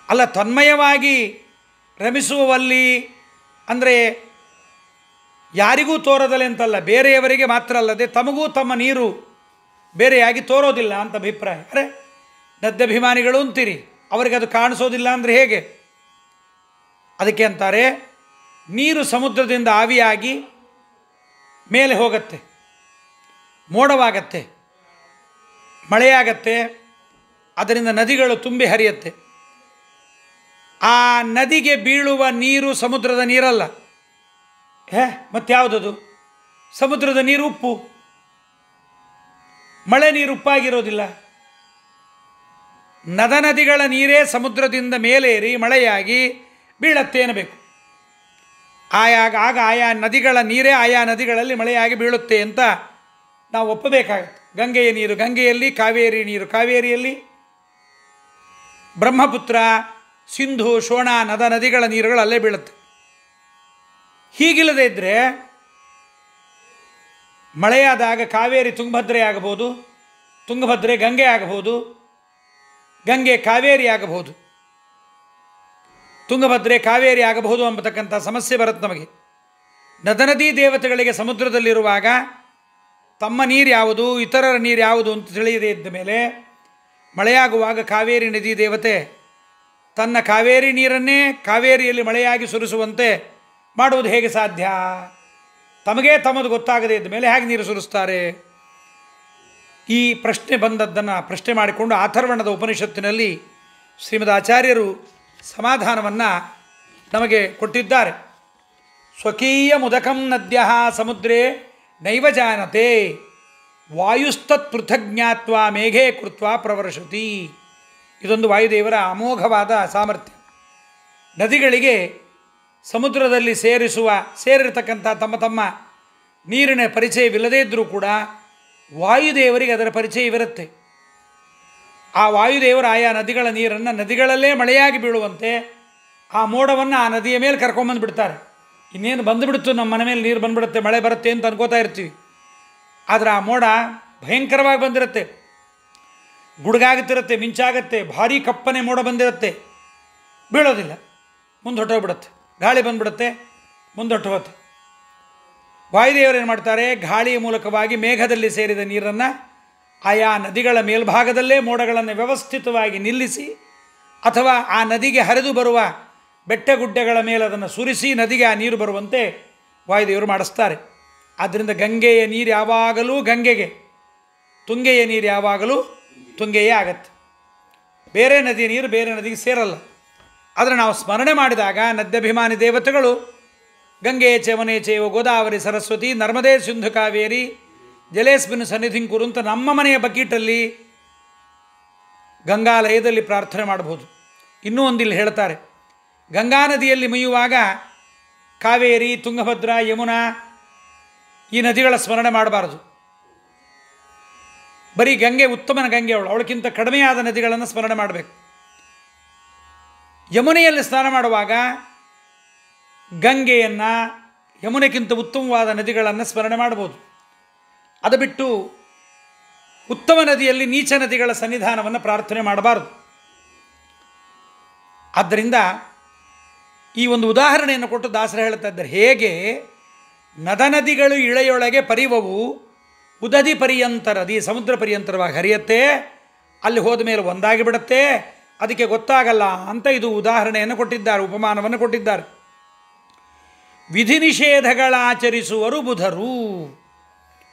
ಅಲ್ಲ, ತನ್ಮಯವಾಗಿ ರಮಿಸುವಲ್ಲಿ ಅಂದರೆ ಯಾರಿಗೂ ತೋರದಲೆ ಅಂತಲ್ಲ, ಬೇರೆಯವರಿಗೆ ಮಾತ್ರ ಅಲ್ಲದೆ ತಮಗೂ ತಮ್ಮ ನೀರು ಬೇರೆಯಾಗಿ ತೋರೋದಿಲ್ಲ ಅಂತ ಅಭಿಪ್ರಾಯ. ಅರೆ, ನದ್ಯಭಿಮಾನಿಗಳು ಅಂತೀರಿ, ಅವರಿಗೆ ಅದು ಕಾಣಿಸೋದಿಲ್ಲ ಅಂದರೆ ಹೇಗೆ? ಅದಕ್ಕೆ ಅಂತಾರೆ, ನೀರು ಸಮುದ್ರದಿಂದ ಆವಿಯಾಗಿ ಮೇಲೆ ಹೋಗತ್ತೆ, ಮೋಡವಾಗತ್ತೆ, ಮಳೆಯಾಗತ್ತೆ, ಅದರಿಂದ ನದಿಗಳು ತುಂಬಿ ಹರಿಯುತ್ತೆ. ಆ ನದಿಗೆ ಬೀಳುವ ನೀರು ಸಮುದ್ರದ ನೀರಲ್ಲ. ಮತ್ಯಾವುದದು? ಸಮುದ್ರದ ನೀರು ಉಪ್ಪು, ಮಳೆ ನೀರು ಉಪ್ಪಾಗಿರೋದಿಲ್ಲ. ನದ ನದಿಗಳ ನೀರೇ ಸಮುದ್ರದಿಂದ ಮೇಲೇರಿ ಮಳೆಯಾಗಿ ಬೀಳತ್ತೆ ಅನ್ನಬೇಕು. ಆಗ ಆಯಾ ನದಿಗಳ ನೀರೇ ಆಯಾ ನದಿಗಳಲ್ಲಿ ಮಳೆಯಾಗಿ ಬೀಳುತ್ತೆ ಅಂತ ನಾವು ಒಪ್ಪಬೇಕಾಗತ್ತೆ. ಗಂಗೆಯ ನೀರು ಗಂಗೆಯಲ್ಲಿ, ಕಾವೇರಿ ನೀರು ಕಾವೇರಿಯಲ್ಲಿ, ಬ್ರಹ್ಮಪುತ್ರ, ಸಿಂಧು, ಶೋಣ ನದಿಗಳ ನೀರುಗಳು ಅಲ್ಲೇ ಬೀಳುತ್ತೆ. ಹೀಗಿಲ್ಲದೇ ಇದ್ದರೆ ಮಳೆಯಾದಾಗ ಕಾವೇರಿ ತುಂಗಭದ್ರೆ ಆಗಬಹುದು, ತುಂಗಭದ್ರೆ ಗಂಗೆ ಆಗಬಹುದು, ಗಂಗೆ ಕಾವೇರಿ ಆಗಬಹುದು, ತುಂಗಭದ್ರೆ ಕಾವೇರಿ ಆಗಬಹುದು ಎಂಬತಕ್ಕಂಥ ಸಮಸ್ಯೆ ಬರುತ್ತೆ ನಮಗೆ. ನದಿ ದೇವತೆಗಳಿಗೆ ಸಮುದ್ರದಲ್ಲಿರುವಾಗ ತಮ್ಮ ನೀರು ಯಾವುದು, ಇತರರ ನೀರು ಯಾವುದು ಅಂತ ತಿಳಿಯದೇ ಇದ್ದ ಮೇಲೆ ಮಳೆಯಾಗುವಾಗ ಕಾವೇರಿ ನದಿ ದೇವತೆ ತನ್ನ ಕಾವೇರಿ ನೀರನ್ನೇ ಕಾವೇರಿಯಲ್ಲಿ ಮಳೆಯಾಗಿ ಸುರಿಸುವಂತೆ ಮಾಡುವುದು ಹೇಗೆ ಸಾಧ್ಯ? ತಮಗೇ ತಮ್ಮದು ಗೊತ್ತಾಗದೇ ಇದ್ದ ಮೇಲೆ ಹೇಗೆ ನೀರು ಸುರಿಸ್ತಾರೆ? ಈ ಪ್ರಶ್ನೆ ಬಂದದ್ದನ್ನು ಪ್ರಶ್ನೆ ಮಾಡಿಕೊಂಡು ಅಥರ್ವಣದ ಉಪನಿಷತ್ತಿನಲ್ಲಿ ಶ್ರೀಮದ್ ಆಚಾರ್ಯರು ಸಮಾಧಾನವನ್ನು ನಮಗೆ ಕೊಟ್ಟಿದ್ದಾರೆ. ಸ್ವಕೀಯ ಮುದಕಂ ನದ್ಯ ಸಮುದ್ರೇ ನೈವ ಜಾನತೆ ವಾಯುಸ್ತತ್ ಪೃಥಗ್ಜ್ಞಾತ್ವ ಮೇಘೇ ಕೃತ್ವ ಪ್ರವರ್ಷತಿ. ಇದೊಂದು ವಾಯುದೇವರ ಅಮೋಘವಾದ ಸಾಮರ್ಥ್ಯ. ನದಿಗಳಿಗೆ ಸಮುದ್ರದಲ್ಲಿ ಸೇರಿರತಕ್ಕಂಥ ತಮ್ಮ ತಮ್ಮ ನೀರಿನ ಪರಿಚಯವಿಲ್ಲದೇ ಇದ್ದರೂ ಕೂಡ ವಾಯುದೇವರಿಗೆ ಅದರ ಪರಿಚಯವಿರುತ್ತೆ. ಆ ವಾಯುದೇವರು ಆಯಾ ನದಿಗಳ ನೀರನ್ನು ನದಿಗಳಲ್ಲೇ ಮಳೆಯಾಗಿ ಬೀಳುವಂತೆ ಆ ಮೋಡವನ್ನು ಆ ನದಿಯ ಮೇಲೆ ಕರ್ಕೊಂಬಂದು ಬಿಡ್ತಾರೆ. ಇನ್ನೇನು ಬಂದುಬಿಡ್ತು, ನಮ್ಮ ಮನೆ ಮೇಲೆ ನೀರು ಬಂದುಬಿಡುತ್ತೆ, ಮಳೆ ಬರುತ್ತೆ ಅಂತ ಅನ್ಕೋತಾ ಇರ್ತೀವಿ. ಆದರೆ ಆ ಮೋಡ ಭಯಂಕರವಾಗಿ ಬಂದಿರುತ್ತೆ, ಗುಡುಗಾಗುತ್ತಿರುತ್ತೆ, ಮಿಂಚಾಗತ್ತೆ, ಭಾರೀ ಕಪ್ಪನೆ ಮೋಡ ಬಂದಿರುತ್ತೆ, ಬೀಳೋದಿಲ್ಲ, ಮುಂದೆ ಹೊಟ್ಟೋಗ್ಬಿಡುತ್ತೆ. ಗಾಳಿ ಬಂದುಬಿಡುತ್ತೆ, ಮುಂದೆ ಹೊಟ್ಟೋಗುತ್ತೆ. ವಾಯುದೇವರು ಏನು ಮಾಡ್ತಾರೆ? ಗಾಳಿಯ ಮೂಲಕವಾಗಿ ಮೇಘದಲ್ಲಿ ಸೇರಿದ ನೀರನ್ನು ಆಯಾ ನದಿಗಳ ಮೇಲ್ಭಾಗದಲ್ಲೇ ಮೋಡಗಳನ್ನು ವ್ಯವಸ್ಥಿತವಾಗಿ ನಿಲ್ಲಿಸಿ ಅಥವಾ ಆ ನದಿಗೆ ಹರಿದು ಬರುವ ಬೆಟ್ಟಗುಡ್ಡಗಳ ಮೇಲೆ ಅದನ್ನು ಸುರಿಸಿ ನದಿಗೆ ಆ ನೀರು ಬರುವಂತೆ ವಾಯುದೇವರು ಮಾಡಿಸ್ತಾರೆ. ಆದ್ದರಿಂದ ಗಂಗೆಯ ನೀರು ಯಾವಾಗಲೂ ಗಂಗೆಗೆ, ತುಂಗೆಯ ನೀರು ಯಾವಾಗಲೂ ತುಂಗೆಯೇ ಆಗತ್ತೆ. ಬೇರೆ ನದಿಯ ನೀರು ಬೇರೆ ನದಿಗೆ ಸೇರಲ್ಲ. ಆದರೆ ನಾವು ಸ್ಮರಣೆ ಮಾಡಿದಾಗ ನದ್ಯಭಿಮಾನಿ ದೇವತೆಗಳು ಗಂಗೆ ಚವನೆ ಚೇವ ಗೋದಾವರಿ ಸರಸ್ವತಿ ನರ್ಮದೇ ಸಿಂಧು ಕಾವೇರಿ ಜಲೇಸ್ಮಿನ್ ಸನ್ನಿಧಿಂ ಕುರು ಅಂತ ನಮ್ಮ ಮನೆಯ ಬಕೀಟಲ್ಲಿ ಗಂಗಾಲಯದಲ್ಲಿ ಪ್ರಾರ್ಥನೆ ಮಾಡಬಹುದು. ಇನ್ನೂ ಒಂದಿಲ್ಲಿ ಹೇಳ್ತಾರೆ, ಗಂಗಾ ನದಿಯಲ್ಲಿ ಮೈಯುವಾಗ ಕಾವೇರಿ, ತುಂಗಭದ್ರಾ, ಯಮುನಾ ಈ ನದಿಗಳ ಸ್ಮರಣೆ ಮಾಡಬಾರದು. ಬರೀ ಗಂಗೆ ಉತ್ತಮನ ಗಂಗೆ ಅವಳಕ್ಕಿಂತ ಕಡಿಮೆಯಾದ ನದಿಗಳನ್ನು ಸ್ಮರಣೆ ಮಾಡಬೇಕು. ಯಮುನೆಯಲ್ಲಿ ಸ್ನಾನ ಮಾಡುವಾಗ ಗಂಗೆಯನ್ನು, ಯಮುನೆಗಿಂತ ಉತ್ತಮವಾದ ನದಿಗಳನ್ನು ಸ್ಮರಣೆ ಮಾಡ್ಬೋದು. ಅದು ಬಿಟ್ಟು ಉತ್ತಮ ನದಿಯಲ್ಲಿ ನೀಚ ನದಿಗಳ ಸನ್ನಿಧಾನವನ್ನು ಪ್ರಾರ್ಥನೆ ಮಾಡಬಾರದು. ಆದ್ದರಿಂದ ಈ ಒಂದು ಉದಾಹರಣೆಯನ್ನು ಕೊಟ್ಟು ದಾಸರು ಹೇಳ್ತಾ ಇದ್ದಾರೆ, ಹೇಗೆ ನದಿಗಳು ಇಳೆಯೊಳಗೆ ಪರಿವವು ಉದದಿ ಪರ್ಯಂತರದಿ, ಸಮುದ್ರ ಪರ್ಯಂತರವಾಗಿ ಹರಿಯತ್ತೆ, ಅಲ್ಲಿ ಹೋದ ಮೇಲೆ ಒಂದಾಗಿ ಬಿಡುತ್ತೆ, ಅದಕ್ಕೆ ಗೊತ್ತಾಗಲ್ಲ ಅಂತ ಇದು ಉದಾಹರಣೆಯನ್ನು ಕೊಟ್ಟಿದ್ದಾರೆ, ಉಪಮಾನವನ್ನು ಕೊಟ್ಟಿದ್ದಾರೆ. ವಿಧಿ ನಿಷೇಧಗಳಾಚರಿಸುವರು ಬುಧರು.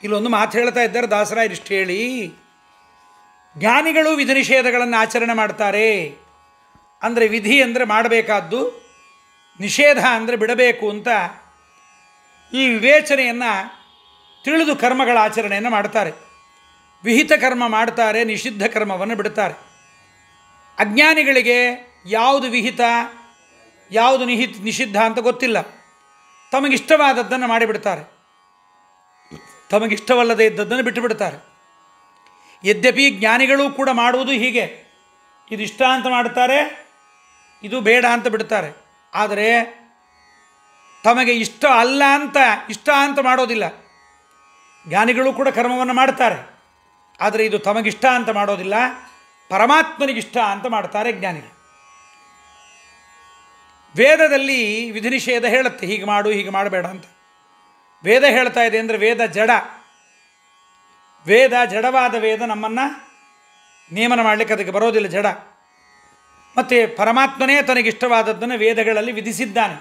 ಇಲ್ಲೊಂದು ಮಾತು ಹೇಳ್ತಾ ಇದ್ದಾರೆ ದಾಸರಾಯರಿಷ್ಟು ಹೇಳಿ, ಜ್ಞಾನಿಗಳು ವಿಧಿ ನಿಷೇಧಗಳನ್ನು ಆಚರಣೆ ಮಾಡ್ತಾರೆ. ಅಂದರೆ ವಿಧಿ ಅಂದರೆ ಮಾಡಬೇಕಾದ್ದು, ನಿಷೇಧ ಅಂದರೆ ಬಿಡಬೇಕು ಅಂತ ಈ ವಿವೇಚನೆಯನ್ನು ತಿಳಿದು ಕರ್ಮಗಳ ಆಚರಣೆಯನ್ನು ಮಾಡ್ತಾರೆ. ವಿಹಿತ ಕರ್ಮ ಮಾಡ್ತಾರೆ, ನಿಷಿದ್ಧ ಕರ್ಮವನ್ನು ಬಿಡ್ತಾರೆ. ಅಜ್ಞಾನಿಗಳಿಗೆ ಯಾವುದು ವಿಹಿತ ಯಾವುದು ನಿಷಿದ್ಧ ಅಂತ ಗೊತ್ತಿಲ್ಲ, ತಮಗಿಷ್ಟವಾದದ್ದನ್ನು ಮಾಡಿಬಿಡ್ತಾರೆ, ತಮಗಿಷ್ಟವಲ್ಲದೇ ಇದ್ದದ್ದನ್ನು ಬಿಟ್ಟುಬಿಡ್ತಾರೆ. ಯದ್ಯಪಿ ಜ್ಞಾನಿಗಳು ಕೂಡ ಮಾಡುವುದು ಹೀಗೆ, ಇದು ಇಷ್ಟ ಅಂತ ಮಾಡ್ತಾರೆ, ಇದು ಬೇಡ ಅಂತ ಬಿಡ್ತಾರೆ. ಆದರೆ ತಮಗೆ ಇಷ್ಟ ಅಲ್ಲ ಅಂತ ಇಷ್ಟ ಅಂತ ಮಾಡೋದಿಲ್ಲ. ಜ್ಞಾನಿಗಳು ಕೂಡ ಕರ್ಮವನ್ನು ಮಾಡ್ತಾರೆ, ಆದರೆ ಇದು ತಮಗಿಷ್ಟ ಅಂತ ಮಾಡೋದಿಲ್ಲ, ಪರಮಾತ್ಮನಿಗಿಷ್ಟ ಅಂತ ಮಾಡ್ತಾರೆ ಜ್ಞಾನಿಗಳು. ವೇದದಲ್ಲಿ ವಿಧಿ ನಿಷೇಧ ಹೇಳುತ್ತೆ, ಹೀಗೆ ಮಾಡು ಹೀಗೆ ಮಾಡಬೇಡ ಅಂತ. ವೇದ ಹೇಳ್ತಾ ಇದೆ ಅಂದರೆ ವೇದ ಜಡ, ವೇದ ಜಡವಾದ ವೇದ ನಮ್ಮನ್ನು ನೇಮನ ಮಾಡಲಿಕ್ಕೆ ಅದಕ್ಕೆ ಬರೋದಿಲ್ಲ, ಜಡ. ಮತ್ತು ಪರಮಾತ್ಮನೇ ತನಗಿಷ್ಟವಾದದ್ದನ್ನು ವೇದಗಳಲ್ಲಿ ವಿಧಿಸಿದ್ದಾನೆ.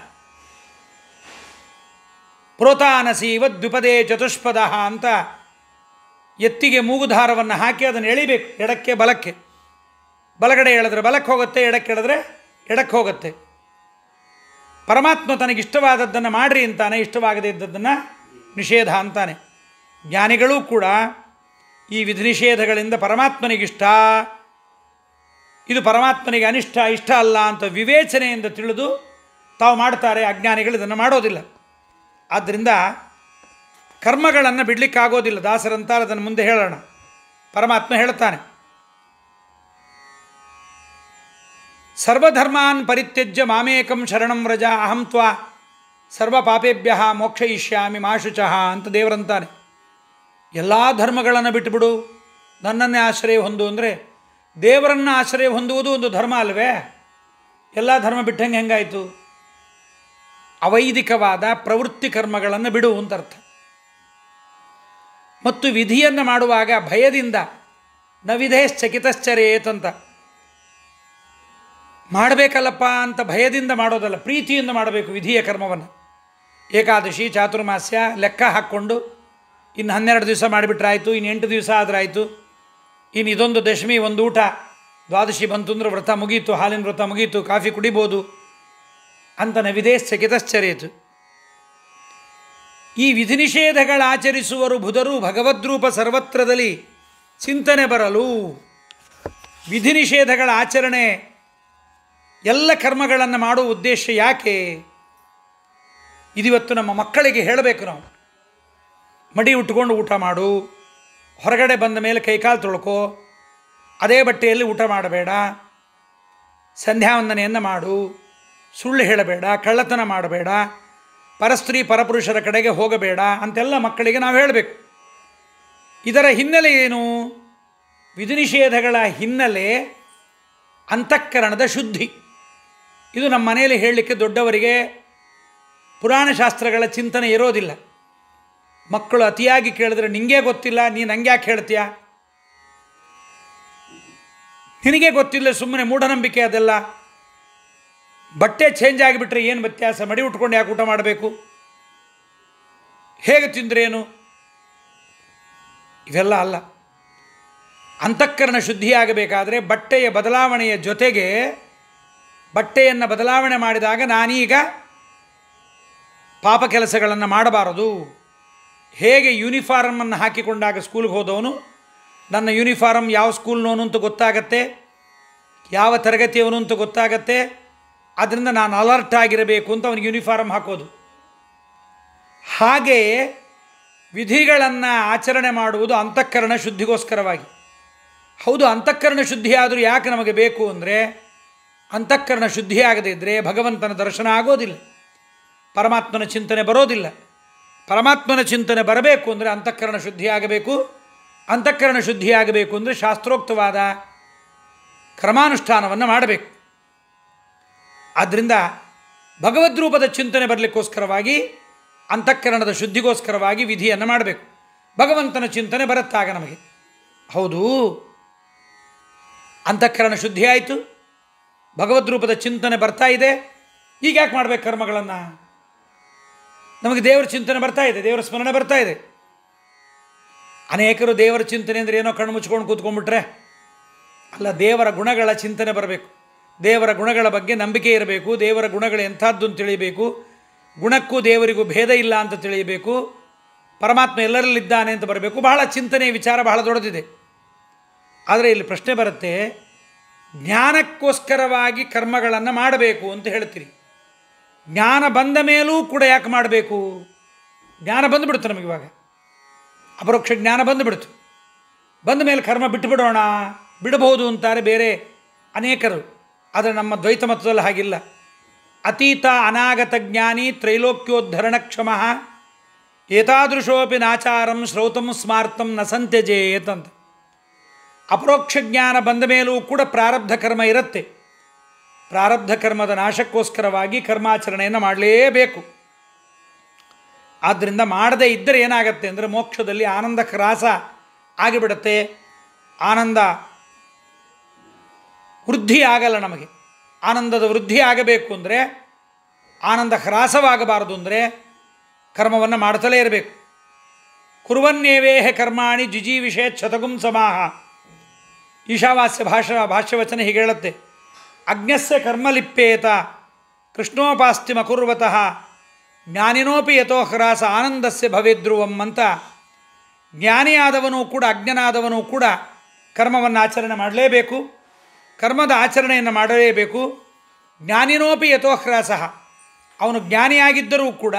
ಪ್ರೋತಾನಸೀವ ದ್ವಿಪದೇ ಚತುಷ್ಪದ ಅಂತ ಎತ್ತಿಗೆ ಮೂಗುದಾರವನ್ನು ಹಾಕಿ ಅದನ್ನು ಎಳಿಬೇಕು, ಎಡಕ್ಕೆ ಬಲಕ್ಕೆ. ಬಲಗಡೆ ಎಳೆದ್ರೆ ಬಲಕ್ಕೆ ಹೋಗುತ್ತೆ, ಎಡಕ್ಕೆ ಎಳೆದ್ರೆ ಎಡಕ್ಕೆ ಹೋಗುತ್ತೆ. ಪರಮಾತ್ಮ ತನಗಿಷ್ಟವಾದದ್ದನ್ನು ಮಾಡ್ರಿ ಅಂತಾನೆ, ಇಷ್ಟವಾಗದೇ ಇದ್ದದ್ದನ್ನು ನಿಷೇಧ ಅಂತಾನೆ. ಜ್ಞಾನಿಗಳೂ ಕೂಡ ಈ ವಿಧಿ ನಿಷೇಧಗಳಿಂದ ಪರಮಾತ್ಮನಿಗಿಷ್ಟ, ಇದು ಪರಮಾತ್ಮನಿಗೆ ಅನಿಷ್ಟ, ಇಷ್ಟ ಅಲ್ಲ ಅಂತ ವಿವೇಚನೆಯಿಂದ ತಿಳಿದು ತಾವು ಮಾಡ್ತಾರೆ. ಅಜ್ಞಾನಿಗಳು ಇದನ್ನು ಮಾಡೋದಿಲ್ಲ. ಆದ್ದರಿಂದ ಕರ್ಮಗಳನ್ನು ಬಿಡಲಿಕ್ಕಾಗೋದಿಲ್ಲ. ದಾಸರಂತಾರೆ, ಅದನ್ನು ಮುಂದೆ ಹೇಳೋಣ. ಪರಮಾತ್ಮ ಹೇಳ್ತಾನೆ, ಸರ್ವಧರ್ಮಾನ್ ಪರಿತ್ಯಜ್ಯ ಮಾಮೇಕಂ ಶರಣಂ ವ್ರಜ ಅಹಂ ತ್ವಾ ಸರ್ವ ಪಾಪೇಭ್ಯ ಮೋಕ್ಷಯಿಷ್ಯಾಮಿ ಮಾ ಶುಚಃ ಅಂತ ದೇವರಂತಾನೆ. ಎಲ್ಲ ಧರ್ಮಗಳನ್ನು ಬಿಟ್ಟುಬಿಡು, ನನ್ನನ್ನೇ ಆಶ್ರಯ ಹೊಂದು ಅಂದರೆ ದೇವರನ್ನು ಆಶ್ರಯ ಹೊಂದುವುದು ಒಂದು ಧರ್ಮ ಅಲ್ವೇ? ಎಲ್ಲ ಧರ್ಮ ಬಿಟ್ಟಂಗೆ ಹೆಂಗಾಯಿತು? ಅವೈದಿಕವಾದ ಪ್ರವೃತ್ತಿ ಕರ್ಮಗಳನ್ನು ಬಿಡು ಅಂತ ಅರ್ಥ. ಮತ್ತು ವಿಧಿಯನ್ನು ಮಾಡುವಾಗ ಭಯದಿಂದ ನವಿಧೇಶ್ಚಕಿತಶ್ಚರೇತ್ ಅಂತ ಮಾಡಬೇಕಲ್ಲಪ್ಪ ಅಂತ ಭಯದಿಂದ ಮಾಡೋದಲ್ಲ, ಪ್ರೀತಿಯಿಂದ ಮಾಡಬೇಕು ವಿಧಿಯ ಕರ್ಮವನ್ನು. ಏಕಾದಶಿ ಚಾತುರ್ಮಾಸ್ಯ ಲೆಕ್ಕ ಹಾಕ್ಕೊಂಡು ಇನ್ನು 12 ದಿವಸ ಮಾಡಿಬಿಟ್ರಾಯಿತು, ಇನ್ನು 8 ದಿವಸ ಆದರಾಯಿತು, ಇನ್ನು ಇದೊಂದು ದಶಮಿ ಒಂದು ಊಟ, ದ್ವಾದಶಿ ಬಂತು ಅಂದರೆ ವ್ರತ ಮುಗೀತು, ಹಾಲಿನ ವ್ರತ ಮುಗೀತು, ಕಾಫಿ ಕುಡಿಬೋದು ಅಂತ ನವಿಧೇಶ್ಚಕಿತಶ್ಚರೇತು. ಈ ವಿಧಿ ನಿಷೇಧಗಳ ಆಚರಿಸುವರು ಬುಧರು ಭಗವದ್ರೂಪ ಸರ್ವತ್ರದಲ್ಲಿ ಚಿಂತನೆ ಬರಲು. ವಿಧಿ ನಿಷೇಧಗಳ ಆಚರಣೆ ಎಲ್ಲ ಕರ್ಮಗಳನ್ನು ಮಾಡುವ ಉದ್ದೇಶ ಯಾಕೆ? ಇದಿವತ್ತು ನಮ್ಮ ಮಕ್ಕಳಿಗೆ ಹೇಳಬೇಕು. ನಾವು ಮಡಿ ಉಟ್ಕೊಂಡು ಊಟ ಮಾಡು, ಹೊರಗಡೆ ಬಂದ ಮೇಲೆ ಕೈಕಾಲು ತೊಳ್ಕೋ, ಅದೇ ಬಟ್ಟೆಯಲ್ಲಿ ಊಟ ಮಾಡಬೇಡ, ಸಂಧ್ಯಾವಂದನೆಯನ್ನು ಮಾಡು, ಸುಳ್ಳು ಹೇಳಬೇಡ, ಕಳ್ಳತನ ಮಾಡಬೇಡ, ಪರಸ್ತ್ರೀ ಪರಪುರುಷರ ಕಡೆಗೆ ಹೋಗಬೇಡ ಅಂತೆಲ್ಲ ಮಕ್ಕಳಿಗೆ ನಾವು ಹೇಳಬೇಕು. ಇದರ ಹಿನ್ನೆಲೆ ಏನು? ವಿಧಿ ನಿಷೇಧಗಳ ಹಿನ್ನೆಲೆ ಅಂತಃಕರಣದ ಶುದ್ಧಿ. ಇದು ನಮ್ಮ ಮನೆಯಲ್ಲಿ ಹೇಳಲಿಕ್ಕೆ ದೊಡ್ಡವರಿಗೆ ಪುರಾಣ ಶಾಸ್ತ್ರಗಳ ಚಿಂತನೆ ಇರೋದಿಲ್ಲ. ಮಕ್ಕಳು ಅತಿಯಾಗಿ ಕೇಳಿದ್ರೆ ನಿನಗೆ ಗೊತ್ತಿಲ್ಲ, ನೀನು ನಂಗೆ ಯಾಕೆ ಹೇಳ್ತೀಯ, ನಿನಗೆ ಗೊತ್ತಿಲ್ಲ, ಸುಮ್ಮನೆ ಮೂಢನಂಬಿಕೆ ಅದೆಲ್ಲ, ಬಟ್ಟೆ ಚೇಂಜ್ ಆಗಿಬಿಟ್ರೆ ಏನು ವ್ಯತ್ಯಾಸ, ಮಡಿ ಉಟ್ಕೊಂಡು ಯಾಕೆ ಊಟ ಮಾಡಬೇಕು, ಹೇಗೆ ತಿಂದ್ರೇನು, ಇವೆಲ್ಲ ಅಲ್ಲ. ಅಂತಃಕರಣ ಶುದ್ಧಿಯಾಗಬೇಕಾದರೆ ಬಟ್ಟೆಯ ಬದಲಾವಣೆಯ ಜೊತೆಗೆ ಬಟ್ಟೆಯನ್ನು ಬದಲಾವಣೆ ಮಾಡಿದಾಗ ನಾನೀಗ ಪಾಪ ಕೆಲಸಗಳನ್ನು ಮಾಡಬಾರದು. ಹೇಗೆ ಯೂನಿಫಾರ್ಮನ್ನು ಹಾಕಿಕೊಂಡಾಗ ಸ್ಕೂಲ್ಗೆ ಹೋದವನು ನನ್ನ ಯೂನಿಫಾರ್ಮ್ ಯಾವ ಸ್ಕೂಲ್ನವನು ಅಂತ ಗೊತ್ತಾಗತ್ತೆ, ಯಾವ ತರಗತಿಯವನು ಅಂತ ಗೊತ್ತಾಗತ್ತೆ, ಅದರಿಂದ ನಾನು ಅಲರ್ಟ್ ಆಗಿರಬೇಕು ಅಂತ ಅವನಿಗೆ ಯೂನಿಫಾರ್ಮ್ ಹಾಕೋದು. ಹಾಗೆಯೇ ವಿಧಿಗಳನ್ನು ಆಚರಣೆ ಮಾಡುವುದು ಅಂತಃಕರಣ ಶುದ್ಧಿಗೋಸ್ಕರವಾಗಿ. ಹೌದು, ಅಂತಃಕರಣ ಶುದ್ಧಿಯಾದರೂ ಯಾಕೆ ನಮಗೆ ಬೇಕು ಅಂದರೆ, ಅಂತಃಕರಣ ಶುದ್ಧಿಯಾಗದೇ ಇದ್ದರೆ ಭಗವಂತನ ದರ್ಶನ ಆಗೋದಿಲ್ಲ, ಪರಮಾತ್ಮನ ಚಿಂತನೆ ಬರೋದಿಲ್ಲ. ಪರಮಾತ್ಮನ ಚಿಂತನೆ ಬರಬೇಕು ಅಂದರೆ ಅಂತಃಕರಣ ಶುದ್ಧಿಯಾಗಬೇಕು. ಅಂತಃಕರಣ ಶುದ್ಧಿಯಾಗಬೇಕು ಅಂದರೆ ಶಾಸ್ತ್ರೋಕ್ತವಾದ ಕ್ರಮಾನುಷ್ಠಾನವನ್ನು ಮಾಡಬೇಕು. ಆದ್ದರಿಂದ ಭಗವದ್ರೂಪದ ಚಿಂತನೆ ಬರಲಿಕ್ಕೋಸ್ಕರವಾಗಿ, ಅಂತಃಕರಣದ ಶುದ್ಧಿಗೋಸ್ಕರವಾಗಿ ವಿಧಿಯನ್ನು ಮಾಡಬೇಕು. ಭಗವಂತನ ಚಿಂತನೆ ಬರುತ್ತಾಗ ನಮಗೆ. ಹೌದು, ಅಂತಃಕರಣ ಶುದ್ಧಿಯಾಯಿತು, ಭಗವದ್ರೂಪದ ಚಿಂತನೆ ಬರ್ತಾ ಇದೆ, ಈಗ ಯಾಕೆ ಮಾಡಬೇಕು ಕರ್ಮಗಳನ್ನು? ನಮಗೆ ದೇವರ ಚಿಂತನೆ ಬರ್ತಾ ಇದೆ, ದೇವರ ಸ್ಮರಣೆ ಬರ್ತಾ ಇದೆ. ಅನೇಕರು ದೇವರ ಚಿಂತನೆ ಅಂದರೆ ಏನೋ ಕಣ್ಣು ಮುಚ್ಕೊಂಡು ಕೂತ್ಕೊಂಡ್ಬಿಟ್ರೆ ಅಲ್ಲ, ದೇವರ ಗುಣಗಳ ಚಿಂತನೆ ಬರಬೇಕು, ದೇವರ ಗುಣಗಳ ಬಗ್ಗೆ ನಂಬಿಕೆ ಇರಬೇಕು, ದೇವರ ಗುಣಗಳು ಎಂಥದ್ದು ಅಂತ ತಿಳಿಯಬೇಕು, ಗುಣಕ್ಕೂ ದೇವರಿಗೂ ಭೇದ ಇಲ್ಲ ಅಂತ ತಿಳಿಯಬೇಕು, ಪರಮಾತ್ಮ ಎಲ್ಲರಲ್ಲಿದ್ದಾನೆ ಅಂತ ಬರಬೇಕು. ಬಹಳ ಚಿಂತನೆ ವಿಚಾರ ಬಹಳ ದೊಡ್ಡದಿದೆ. ಆದರೆ ಇಲ್ಲಿ ಪ್ರಶ್ನೆ ಬರುತ್ತೆ, ಜ್ಞಾನಕ್ಕೋಸ್ಕರವಾಗಿ ಕರ್ಮಗಳನ್ನು ಮಾಡಬೇಕು ಅಂತ ಹೇಳ್ತೀರಿ, ಜ್ಞಾನ ಬಂದ ಮೇಲೂ ಕೂಡ ಯಾಕೆ ಮಾಡಬೇಕು? ಜ್ಞಾನ ಬಂದುಬಿಡ್ತು ನಮಗಿವಾಗ, ಅಪರೋಕ್ಷ ಜ್ಞಾನ ಬಂದುಬಿಡ್ತು. ಬಂದ ಮೇಲೆ ಕರ್ಮ ಬಿಟ್ಟು ಬಿಡೋಣ, ಬಿಡಬಹುದು ಅಂತಾರೆ ಬೇರೆ ಅನೇಕರು. ಆದರೆ ನಮ್ಮ ದ್ವೈತ ಮತದಲ್ಲಿ ಹಾಗಿಲ್ಲ. ಅತೀತ ಅನಾಗತ ಜ್ಞಾನಿ ತ್ರೈಲೋಕ್ಯೋದ್ಧರಣ ಕ್ಷಮಃ ಏತಾದೃಶೋಪಿ ನಾಚಾರಂ ಶ್ರೌತಂ ಸ್ಮಾರ್ತಂ ನ ಸಂತ್ಯಜೇತ್ ಅಂತ. ಅಪರೋಕ್ಷ ಜ್ಞಾನ ಬಂದ ಮೇಲೂ ಕೂಡ ಪ್ರಾರಬ್ಧ ಕರ್ಮ ಇರುತ್ತೆ. ಪ್ರಾರಬ್ಧ ಕರ್ಮದ ನಾಶಕ್ಕೋಸ್ಕರವಾಗಿ ಕರ್ಮಾಚರಣೆಯನ್ನು ಮಾಡಲೇಬೇಕು. ಆದ್ದರಿಂದ ಮಾಡದೇ ಇದ್ದರೆ ಏನಾಗತ್ತೆ ಅಂದರೆ ಮೋಕ್ಷದಲ್ಲಿ ಆನಂದ ಹ್ರಾಸ ಆಗಿಬಿಡುತ್ತೆ. ಆನಂದ ವೃದ್ಧಿ ಆಗಲ್ಲ. ನಮಗೆ ಆನಂದದ ವೃದ್ಧಿ ಆಗಬೇಕು ಅಂದರೆ, ಆನಂದ ಹ್ರಾಸವಾಗಬಾರದು ಅಂದರೆ ಕರ್ಮವನ್ನು ಮಾಡ್ತಲೇ ಇರಬೇಕು. ಕುರ್ವನ್ನೇವೇಹ ಕರ್ಮಾಣಿ ಜಿಜೀವಿಷೇತ್ ಶತಗುಂ ಸಮಾಹ. ಈಶಾವಾಸ್ಯ ಭಾಷ್ಯವಚನ ಹೀಗೆ ಹೇಳುತ್ತೆ, ಅಜ್ಞಸ್ಯ ಕರ್ಮಲಿಪ್ಪೇತ ಕೃಷ್ಣೋಪಾಸ್ತಿಮಕುರ್ವತಃ ಜ್ಞಾನಿನೋಪಿ ಯಥೋ ಹ್ರಾಸ ಆನಂದಸ್ಯ ಭವೇದ್ರುವಂ ಅಂತ. ಜ್ಞಾನಿಯಾದವನು ಕೂಡ ಅಜ್ಞನಾದವನು ಕೂಡ ಕರ್ಮವನ್ನು ಆಚರಣೆ ಮಾಡಲೇಬೇಕು, ಕರ್ಮದ ಆಚರಣೆಯನ್ನು ಮಾಡಲೇಬೇಕು. ಜ್ಞಾನಿನೋಪಿ ಯಥೋ ಹ್ರಾಸ, ಅವನು ಜ್ಞಾನಿಯಾಗಿದ್ದರೂ ಕೂಡ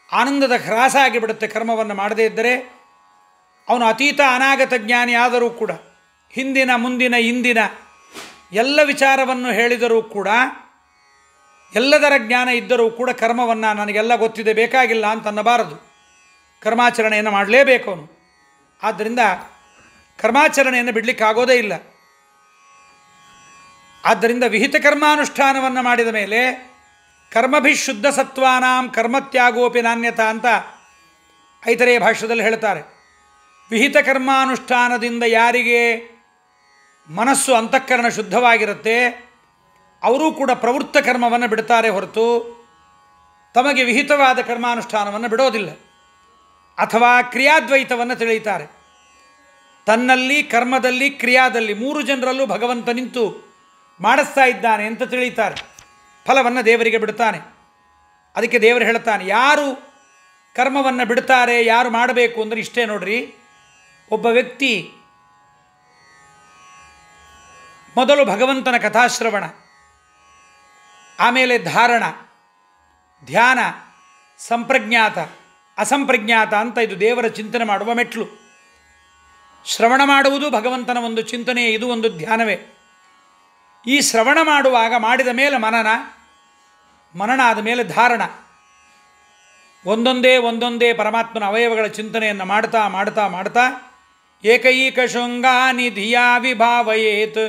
ಆನಂದದ ಹ್ರಾಸ ಆಗಿಬಿಡುತ್ತೆ ಕರ್ಮವನ್ನು ಮಾಡದೇ ಇದ್ದರೆ. ಅವನು ಅತೀತ ಅನಾಗತ ಜ್ಞಾನಿ ಆದರೂ ಕೂಡ ಹಿಂದಿನ ಮುಂದಿನ ಇಂದಿನ ಎಲ್ಲ ವಿಚಾರವನ್ನು ಹೇಳಿದರೂ ಕೂಡ, ಎಲ್ಲದರ ಜ್ಞಾನ ಇದ್ದರೂ ಕೂಡ ಕರ್ಮವನ್ನು ನನಗೆಲ್ಲ ಗೊತ್ತಿದೆ ಬೇಕಾಗಿಲ್ಲ ಅಂತ ಅನ್ನಬಾರದು. ಕರ್ಮಾಚರಣೆಯನ್ನು ಮಾಡಲೇಬೇಕು ಅವನು. ಆದ್ದರಿಂದ ಕರ್ಮಾಚರಣೆಯನ್ನು ಬಿಡಲಿಕ್ಕಾಗೋದೇ ಇಲ್ಲ. ಆದ್ದರಿಂದ ವಿಹಿತ ಕರ್ಮಾನುಷ್ಠಾನವನ್ನು ಮಾಡಿದ ಮೇಲೆ ಕರ್ಮಭಿಶುದ್ಧ ಸತ್ವಾನಾಂ ಕರ್ಮತ್ಯಾಗೋಪಿ ನಾಣ್ಯತ ಅಂತ ಐತರೇಯ ಭಾಷ್ಯದಲ್ಲಿ ಹೇಳ್ತಾರೆ. ವಿಹಿತ ಕರ್ಮಾನುಷ್ಠಾನದಿಂದ ಯಾರಿಗೆ ಮನಸ್ಸು ಅಂತಃಕರಣ ಶುದ್ಧವಾಗಿರುತ್ತೆ ಅವರೂ ಕೂಡ ಪ್ರವೃತ್ತ ಕರ್ಮವನ್ನು ಬಿಡ್ತಾರೆ ಹೊರತು ತಮಗೆ ವಿಹಿತವಾದ ಕರ್ಮಾನುಷ್ಠಾನವನ್ನು ಬಿಡೋದಿಲ್ಲ. ಅಥವಾ ಕ್ರಿಯಾದ್ವೈತವನ್ನು ತಿಳಿಯುತ್ತಾರೆ. ತನ್ನಲ್ಲಿ, ಕರ್ಮದಲ್ಲಿ, ಕ್ರಿಯಾದಲ್ಲಿ 3 ಜನರಲ್ಲೂ ಭಗವಂತ ನಿಂತು ಮಾಡಿಸ್ತಾ ಇದ್ದಾನೆ ಅಂತ ತಿಳಿಯುತ್ತಾರೆ. ಫಲವನ್ನು ದೇವರಿಗೆ ಬಿಡ್ತಾನೆ. ಅದಕ್ಕೆ ದೇವರು ಹೇಳ್ತಾನೆ, ಯಾರು ಕರ್ಮವನ್ನು ಬಿಡ್ತಾರೆ, ಯಾರು ಮಾಡಬೇಕು ಅಂದರೆ ಇಷ್ಟೇ ನೋಡ್ರಿ. ಒಬ್ಬ ವ್ಯಕ್ತಿ ಮೊದಲು ಭಗವಂತನ ಕಥಾಶ್ರವಣ, ಆಮೇಲೆ ಧಾರಣ, ಧ್ಯಾನ, ಸಂಪ್ರಜ್ಞಾತ, ಅಸಂಪ್ರಜ್ಞಾತ ಅಂತ ಇದು ದೇವರ ಚಿಂತನೆ ಮಾಡುವ ಮೆಟ್ಲು. ಶ್ರವಣ ಮಾಡುವುದು ಭಗವಂತನ ಒಂದು ಚಿಂತನೆ, ಇದು ಒಂದು ಧ್ಯಾನವೇ. ಈ ಶ್ರವಣ ಮಾಡುವಾಗ ಮಾಡಿದ ಮೇಲೆ ಮನನ, ಮನನ ಆದ ಮೇಲೆ ಧಾರಣ, ಒಂದೊಂದೇ ಪರಮಾತ್ಮನ ಅವಯವಗಳ ಚಿಂತನೆಯನ್ನು ಮಾಡ್ತಾ ಮಾಡ್ತಾ ಮಾಡ್ತಾ ಏಕೈಕ ಶೃಂಗಾನಿ ಧಿಯಾ ವಿಭಾವಯೇತ್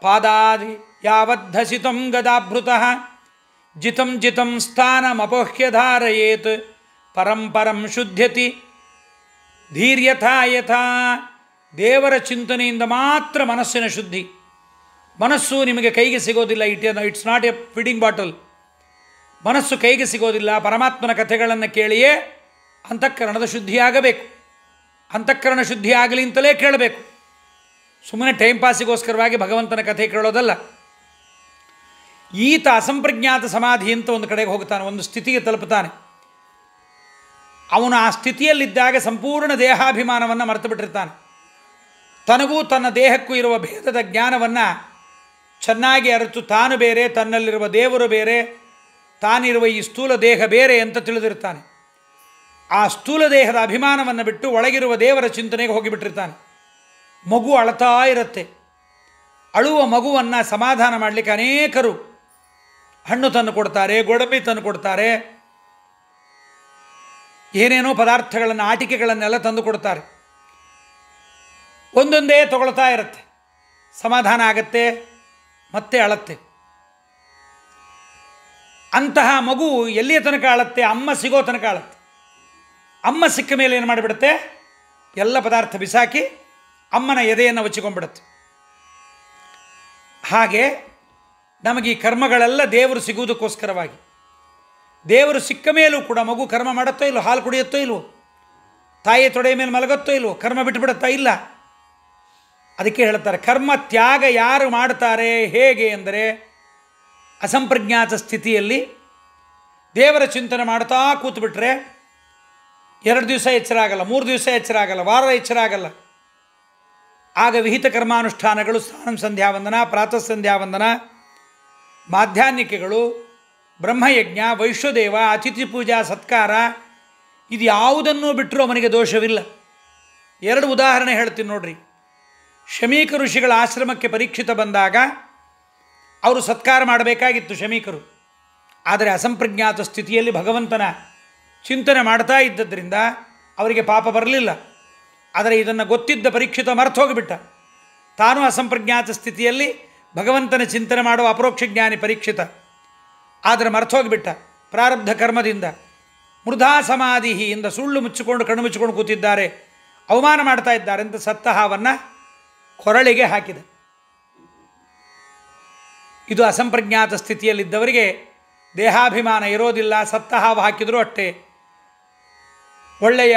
ಪಾದಾದಿ ಯಾವದ್ಧಸಿತಂ ಗದಾಭೃತಃ ಜಿತಂ ಜಿತಂ ಸ್ಥಾನಮಪೋಹ್ಯ ಧಾರಯೇತ್ ಪರಂ ಶುದ್ಧ್ಯತಿ ಧೀರ್ಯಥಾ ಯಥಾ. ದೇವರ ಚಿಂತನೆಯಿಂದ ಮಾತ್ರ ಮನಸ್ಸಿನ ಶುದ್ಧಿ. ಮನಸ್ಸು ನಿಮಗೆ ಕೈಗೆ ಸಿಗೋದಿಲ್ಲ. It's not A feeding bottle. ಮನಸ್ಸು ಕೈಗೆ ಸಿಗೋದಿಲ್ಲ. ಪರಮಾತ್ಮನ ಕಥೆಗಳನ್ನು ಕೇಳಿಯೇ ಅಂತಃಕರಣದ ಶುದ್ಧಿಯಾಗಬೇಕು. ಅಂತಃಕರಣ ಶುದ್ಧಿ ಆಗಲಿ ಅಂತಲೇ ಕೇಳಬೇಕು. ಸುಮ್ಮನೆ ಟೈಮ್ ಪಾಸಿಗೋಸ್ಕರವಾಗಿ ಭಗವಂತನ ಕಥೆ ಕೇಳೋದಲ್ಲ. ಈತ ಅಸಂಪ್ರಜ್ಞಾತ ಸಮಾಧಿ ಅಂತ ಒಂದು ಕಡೆಗೆ ಹೋಗ್ತಾನೆ, ಒಂದು ಸ್ಥಿತಿಗೆ ತಲುಪುತ್ತಾನೆ. ಅವನು ಆ ಸ್ಥಿತಿಯಲ್ಲಿದ್ದಾಗ ಸಂಪೂರ್ಣ ದೇಹಾಭಿಮಾನವನ್ನು ಮರೆತು ಬಿಟ್ಟಿರ್ತಾನೆ. ತನಗೂ ತನ್ನ ದೇಹಕ್ಕೂ ಇರುವ ಭೇದದ ಜ್ಞಾನವನ್ನು ಚೆನ್ನಾಗಿ ಅರಿತು ತಾನು ಬೇರೆ, ತನ್ನಲ್ಲಿರುವ ದೇವರು ಬೇರೆ, ತಾನಿರುವ ಈ ಸ್ಥೂಲ ದೇಹ ಬೇರೆ ಅಂತ ತಿಳಿದಿರ್ತಾನೆ. ಆ ಸ್ಥೂಲ ದೇಹದ ಅಭಿಮಾನವನ್ನು ಬಿಟ್ಟು ಒಳಗಿರುವ ದೇವರ ಚಿಂತನೆಗೆ ಹೋಗಿಬಿಟ್ಟಿರ್ತಾನೆ. ಮಗು ಅಳ್ತಾ ಇರುತ್ತೆ. ಅಳುವ ಮಗುವನ್ನು ಸಮಾಧಾನ ಮಾಡಲಿಕ್ಕೆ ಅನೇಕರು ಹಣ್ಣು ತಂದು ಕೊಡ್ತಾರೆ, ಗೋಡಂಬಿ ತಂದು ಕೊಡ್ತಾರೆ, ಏನೇನೋ ಪದಾರ್ಥಗಳನ್ನು, ಆಟಿಕೆಗಳನ್ನೆಲ್ಲ ತಂದು ಕೊಡ್ತಾರೆ. ಒಂದೊಂದೇ ತಗೊಳ್ತಾ ಇರುತ್ತೆ. ಸಮಾಧಾನ ಆಗತ್ತೆ, ಮತ್ತೆ ಅಳತ್ತೆ. ಅಂತಹ ಮಗು ಎಲ್ಲಿಯ ತನಕ ಅಳತ್ತೆ? ಅಮ್ಮ ಸಿಗೋ ತನಕ ಅಳತ್ತೆ. ಅಮ್ಮ ಸಿಕ್ಕ ಮೇಲೆ ಏನು ಮಾಡಿಬಿಡುತ್ತೆ? ಎಲ್ಲ ಪದಾರ್ಥ ಬಿಸಾಕಿ ಅಮ್ಮನ ಎದೆಯನ್ನು ಒಚ್ಚಿಕೊಂಡ್ಬಿಡುತ್ತೆ. ಹಾಗೆ ನಮಗೆ ಈ ಕರ್ಮಗಳೆಲ್ಲ ದೇವರು ಸಿಗುವುದಕ್ಕೋಸ್ಕರವಾಗಿ. ದೇವರು ಸಿಕ್ಕ ಮೇಲೂ ಕೂಡ ಮಗು ಕರ್ಮ ಮಾಡುತ್ತೋ ಇಲ್ವೋ, ಹಾಲು ಕುಡಿಯುತ್ತೋ ಇಲ್ವೋ, ತಾಯಿಯ ತೊಡೆಯ ಮೇಲೆ ಮಲಗುತ್ತೋ ಇಲ್ವೋ, ಕರ್ಮ ಬಿಟ್ಟುಬಿಡುತ್ತಾ ಇಲ್ಲ. ಅದಕ್ಕೆ ಹೇಳ್ತಾರೆ, ಕರ್ಮ ತ್ಯಾಗ ಯಾರು ಮಾಡ್ತಾರೆ ಹೇಗೆ ಅಂದರೆ ಅಸಂಪ್ರಜ್ಞಾತ ಸ್ಥಿತಿಯಲ್ಲಿ ದೇವರ ಚಿಂತನೆ ಮಾಡ್ತಾ ಕೂತ್ಬಿಟ್ರೆ 2 ದಿವಸ ಎಚ್ಚರ ಆಗಲ್ಲ, 3 ದಿವಸ ಎಚ್ಚರ ಆಗಲ್ಲ, ವಾರ ಎಚ್ಚರ ಆಗಲ್ಲ. ಆಗ ವಿಹಿತ ಕರ್ಮಾನುಷ್ಠಾನಗಳು, ಸ್ನಾನ ಸಂಧ್ಯಾವಂದನ, ಪ್ರಾತಃ ಸಂಧ್ಯಾವಂದನ, ಮಾಧ್ಯಾಹ್ನಿಕೆಗಳು, ಬ್ರಹ್ಮಯಜ್ಞ, ವೈಶ್ವದೇವ, ಅತಿಥಿ ಪೂಜಾ, ಸತ್ಕಾರ, ಇದು ಯಾವುದನ್ನೂ ಬಿಟ್ಟರೂ ಅವನಿಗೆ ದೋಷವಿಲ್ಲ. 2 ಉದಾಹರಣೆ ಹೇಳ್ತೀನಿ ನೋಡ್ರಿ. ಶಮೀಕ ಋಷಿಗಳ ಆಶ್ರಮಕ್ಕೆ ಪರೀಕ್ಷಿತ ಬಂದಾಗ ಅವರು ಸತ್ಕಾರ ಮಾಡಬೇಕಾಗಿತ್ತು ಶಮೀಕರು. ಆದರೆ ಅಸಂಪ್ರಜ್ಞಾತ ಸ್ಥಿತಿಯಲ್ಲಿ ಭಗವಂತನ ಚಿಂತನೆ ಮಾಡ್ತಾ ಇದ್ದದ್ರಿಂದ ಅವರಿಗೆ ಪಾಪ ಬರಲಿಲ್ಲ. ಆದರೆ ಇದನ್ನು ಗೊತ್ತಿದ್ದ ಪರೀಕ್ಷಿತ ಮರೆತು ಹೋಗಿಬಿಟ್ಟ. ತಾನು ಅಸಂಪ್ರಜ್ಞಾತ ಸ್ಥಿತಿಯಲ್ಲಿ ಭಗವಂತನ ಚಿಂತನೆ ಮಾಡುವ ಅಪರೋಕ್ಷ ಜ್ಞಾನಿ ಪರೀಕ್ಷಿತ. ಆದರೆ ಮರೆತು ಹೋಗಿಬಿಟ್ಟ ಪ್ರಾರಬ್ಧ ಕರ್ಮದಿಂದ. ಮೃಧಾ ಸಮಾಧಿಯಿಂದ ಸುಳ್ಳು ಮುಚ್ಚಿಕೊಂಡು ಕಣ್ಣು ಮುಚ್ಚಿಕೊಂಡು ಕೂತಿದ್ದಾರೆ, ಅವಮಾನ ಮಾಡ್ತಾ ಇದ್ದಾರೆ ಅಂತ ಸತ್ತ ಹಾವನ್ನು ಕೊರಳಿಗೆ ಹಾಕಿದ. ಇದು ಅಸಂಪ್ರಜ್ಞಾತ ಸ್ಥಿತಿಯಲ್ಲಿದ್ದವರಿಗೆ ದೇಹಾಭಿಮಾನ ಇರೋದಿಲ್ಲ. ಸತ್ತ ಹಾವು ಹಾಕಿದರೂ ಅಷ್ಟೇ, ಒಳ್ಳೆಯ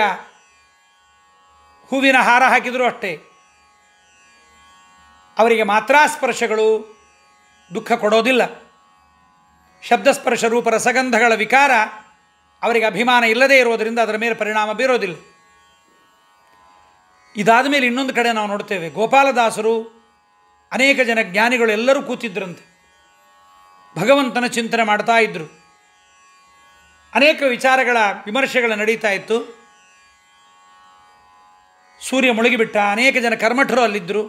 ಹೂವಿನ ಹಾರ ಹಾಕಿದರೂ ಅಷ್ಟೇ, ಅವರಿಗೆ ಮಾತ್ರಾಸ್ಪರ್ಶಗಳು ದುಃಖ ಕೊಡೋದಿಲ್ಲ. ಶಬ್ದಸ್ಪರ್ಶ ರೂಪ ರಸಗಂಧಗಳ ವಿಕಾರ ಅವರಿಗೆ ಅಭಿಮಾನ ಇಲ್ಲದೇ ಇರೋದರಿಂದ ಅದರ ಮೇಲೆ ಪರಿಣಾಮ ಬೀರೋದಿಲ್ಲ. ಇದಾದ ಮೇಲೆ ಇನ್ನೊಂದು ಕಡೆ ನಾವು ನೋಡ್ತೇವೆ, ಗೋಪಾಲದಾಸರು, ಅನೇಕ ಜನ ಜ್ಞಾನಿಗಳು ಎಲ್ಲರೂ ಕೂತಿದ್ದರಂತೆ, ಭಗವಂತನ ಚಿಂತನೆ ಮಾಡ್ತಾ ಇದ್ದರು. ಅನೇಕ ವಿಚಾರಗಳ ವಿಮರ್ಶೆಗಳು ನಡೀತಾ ಇತ್ತು. ಸೂರ್ಯ ಮುಳುಗಿಬಿಟ್ಟ, ಅನೇಕ ಜನ ಕರ್ಮಠರು ಅಲ್ಲಿದ್ದರು.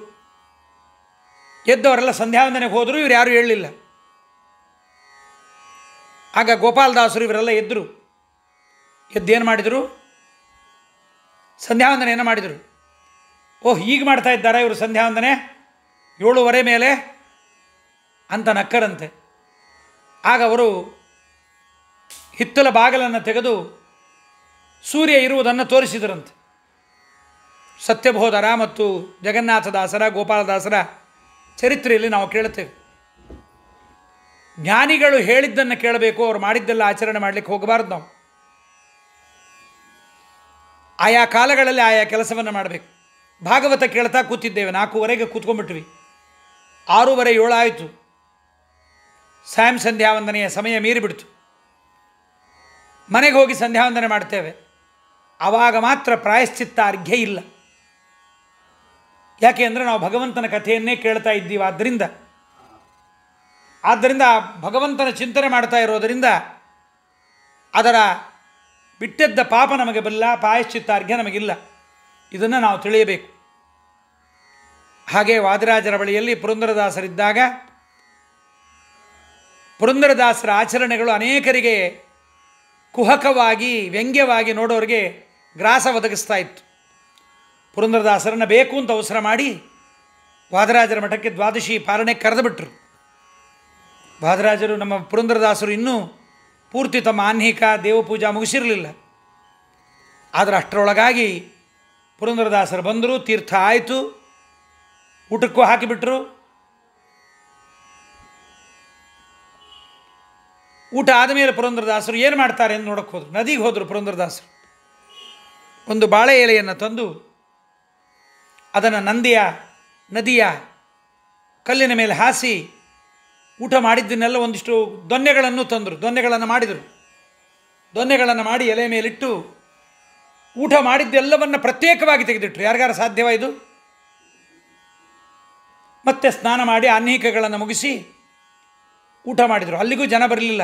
ಎದ್ದವರೆಲ್ಲ ಸಂಧ್ಯಾವಂದನೆಗೆ ಹೋದರೂ ಇವ್ರು ಯಾರೂ ಹೇಳಲಿಲ್ಲ. ಆಗ ಗೋಪಾಲದಾಸರು ಇವರೆಲ್ಲ ಎದ್ದರು. ಎದ್ದೇನು ಮಾಡಿದರು? ಸಂಧ್ಯಾವಂದನೆಯನ್ನು ಮಾಡಿದರು. ಓಹ್, ಈಗ ಮಾಡ್ತಾ ಇದ್ದಾರಾ ಇವರು ಸಂಧ್ಯಾವಂದನೆ 7:15 ಮೇಲೆ ಅಂತ ನಕ್ಕರಂತೆ. ಆಗ ಅವರು ಹಿತ್ತಲ ಬಾಗಿಲನ್ನು ತೆಗೆದು ಸೂರ್ಯ ಇರುವುದನ್ನು ತೋರಿಸಿದರಂತೆ. ಸತ್ಯಬೋಧರ ಮತ್ತು ಜಗನ್ನಾಥದಾಸರ, ಗೋಪಾಲದಾಸರ ಚರಿತ್ರೆಯಲ್ಲಿ ನಾವು ಕೇಳುತ್ತೇವೆ. ಜ್ಞಾನಿಗಳು ಹೇಳಿದ್ದನ್ನು ಕೇಳಬೇಕು, ಅವರು ಮಾಡಿದ್ದೆಲ್ಲ ಆಚರಣೆ ಮಾಡಲಿಕ್ಕೆ ಹೋಗಬಾರ್ದು. ನಾವು ಆಯಾ ಕಾಲಗಳಲ್ಲಿ ಆಯಾ ಕೆಲಸವನ್ನು ಮಾಡಬೇಕು. ಭಾಗವತ ಕೇಳ್ತಾ ಕೂತಿದ್ದೇವೆ, 4:15 ಕೂತ್ಕೊಂಡ್ಬಿಟ್ವಿ, 6:15 7 ಆಯಿತು. ಸಾಯಂ ಸಂಧ್ಯಾವಂದನೆಯ ಸಮಯ ಮೀರಿಬಿಡ್ತು. ಮನೆಗೆ ಹೋಗಿ ಸಂಧ್ಯಾವಂದನೆ ಮಾಡ್ತೇವೆ. ಆವಾಗ ಮಾತ್ರ ಪ್ರಾಯಶ್ಚಿತ್ತ ಅರ್ಘ್ಯ ಇಲ್ಲ. ಯಾಕೆ ಅಂದರೆ ನಾವು ಭಗವಂತನ ಕಥೆಯನ್ನೇ ಕೇಳ್ತಾ ಇದ್ದೀವಿ. ಆದ್ದರಿಂದ ಭಗವಂತನ ಚಿಂತನೆ ಮಾಡ್ತಾ ಇರೋದರಿಂದ ಅದರ ಬಿಟ್ಟದ್ದ ಪಾಪ ನಮಗೆ ಬಲ್ಲ, ಪ್ರಾಯಶ್ಚಿತ್ತಾರ್ಘ್ಯ ನಮಗಿಲ್ಲ. ಇದನ್ನು ನಾವು ತಿಳಿಯಬೇಕು. ಹಾಗೆ ವಾದಿರಾಜರ ಬಳಿಯಲ್ಲಿ ಪುರಂದರದಾಸರಿದ್ದಾಗ ಪುರಂದರದಾಸರ ಆಚರಣೆಗಳು ಅನೇಕರಿಗೆ ಕುಹಕವಾಗಿ, ವ್ಯಂಗ್ಯವಾಗಿ ನೋಡೋರಿಗೆ ಗ್ರಾಸ ಒದಗಿಸ್ತಾ ಇತ್ತು. ಪುರಂದರದಾಸರನ್ನು ಬೇಕು ಅಂತ ಅವಸರ ಮಾಡಿ ವಾದರಾಜರ ಮಠಕ್ಕೆ ದ್ವಾದಶಿ ಪಾರಣೆ ಕರೆದುಬಿಟ್ರು. ವಾದರಾಜರು, ನಮ್ಮ ಪುರಂದರದಾಸರು ಇನ್ನೂ ಪೂರ್ತಿ ತಮ್ಮ ಆಹ್ನಿಕ ದೇವಪೂಜಾ ಮುಗಿಸಿರಲಿಲ್ಲ. ಆದರೆ ಅಷ್ಟರೊಳಗಾಗಿ ಪುರಂದರದಾಸರು ಬಂದರು, ತೀರ್ಥ ಆಯಿತು, ಊಟಕ್ಕೂ ಹಾಕಿಬಿಟ್ರು. ಊಟ ಆದಮೇಲೆ ಪುರಂದರದಾಸರು ಏನು ಮಾಡ್ತಾರೆ ಅಂತ ನೋಡೋಕ್ಕೆ ಹೋದರು. ನದಿಗೆ ಹೋದರು ಪುರಂದರದಾಸರು. ಒಂದು ಬಾಳೆ ಎಲೆಯನ್ನು ತಂದು ಅದನ್ನು ನದಿಯ ಕಲ್ಲಿನ ಮೇಲೆ ಹಾಸಿ ಊಟ ಮಾಡಿದ್ದನ್ನೆಲ್ಲ ಒಂದಿಷ್ಟು ದೊನ್ನೆಗಳನ್ನು ತಂದರು. ದೊನ್ನೆಗಳನ್ನು ಮಾಡಿದರು. ದೊನ್ನೆಗಳನ್ನು ಮಾಡಿ ಎಲೆ ಮೇಲಿಟ್ಟು ಊಟ ಮಾಡಿದ್ದೆಲ್ಲವನ್ನು ಪ್ರತ್ಯೇಕವಾಗಿ ತೆಗೆದಿಟ್ರು. ಯಾರಿಗಾರ ಸಾಧ್ಯವ ಇದು? ಮತ್ತೆ ಸ್ನಾನ ಮಾಡಿ ಆಹ್ನಿಕಗಳನ್ನು ಮುಗಿಸಿ ಊಟ ಮಾಡಿದರು. ಅಲ್ಲಿಗೂ ಜನ ಬರಲಿಲ್ಲ.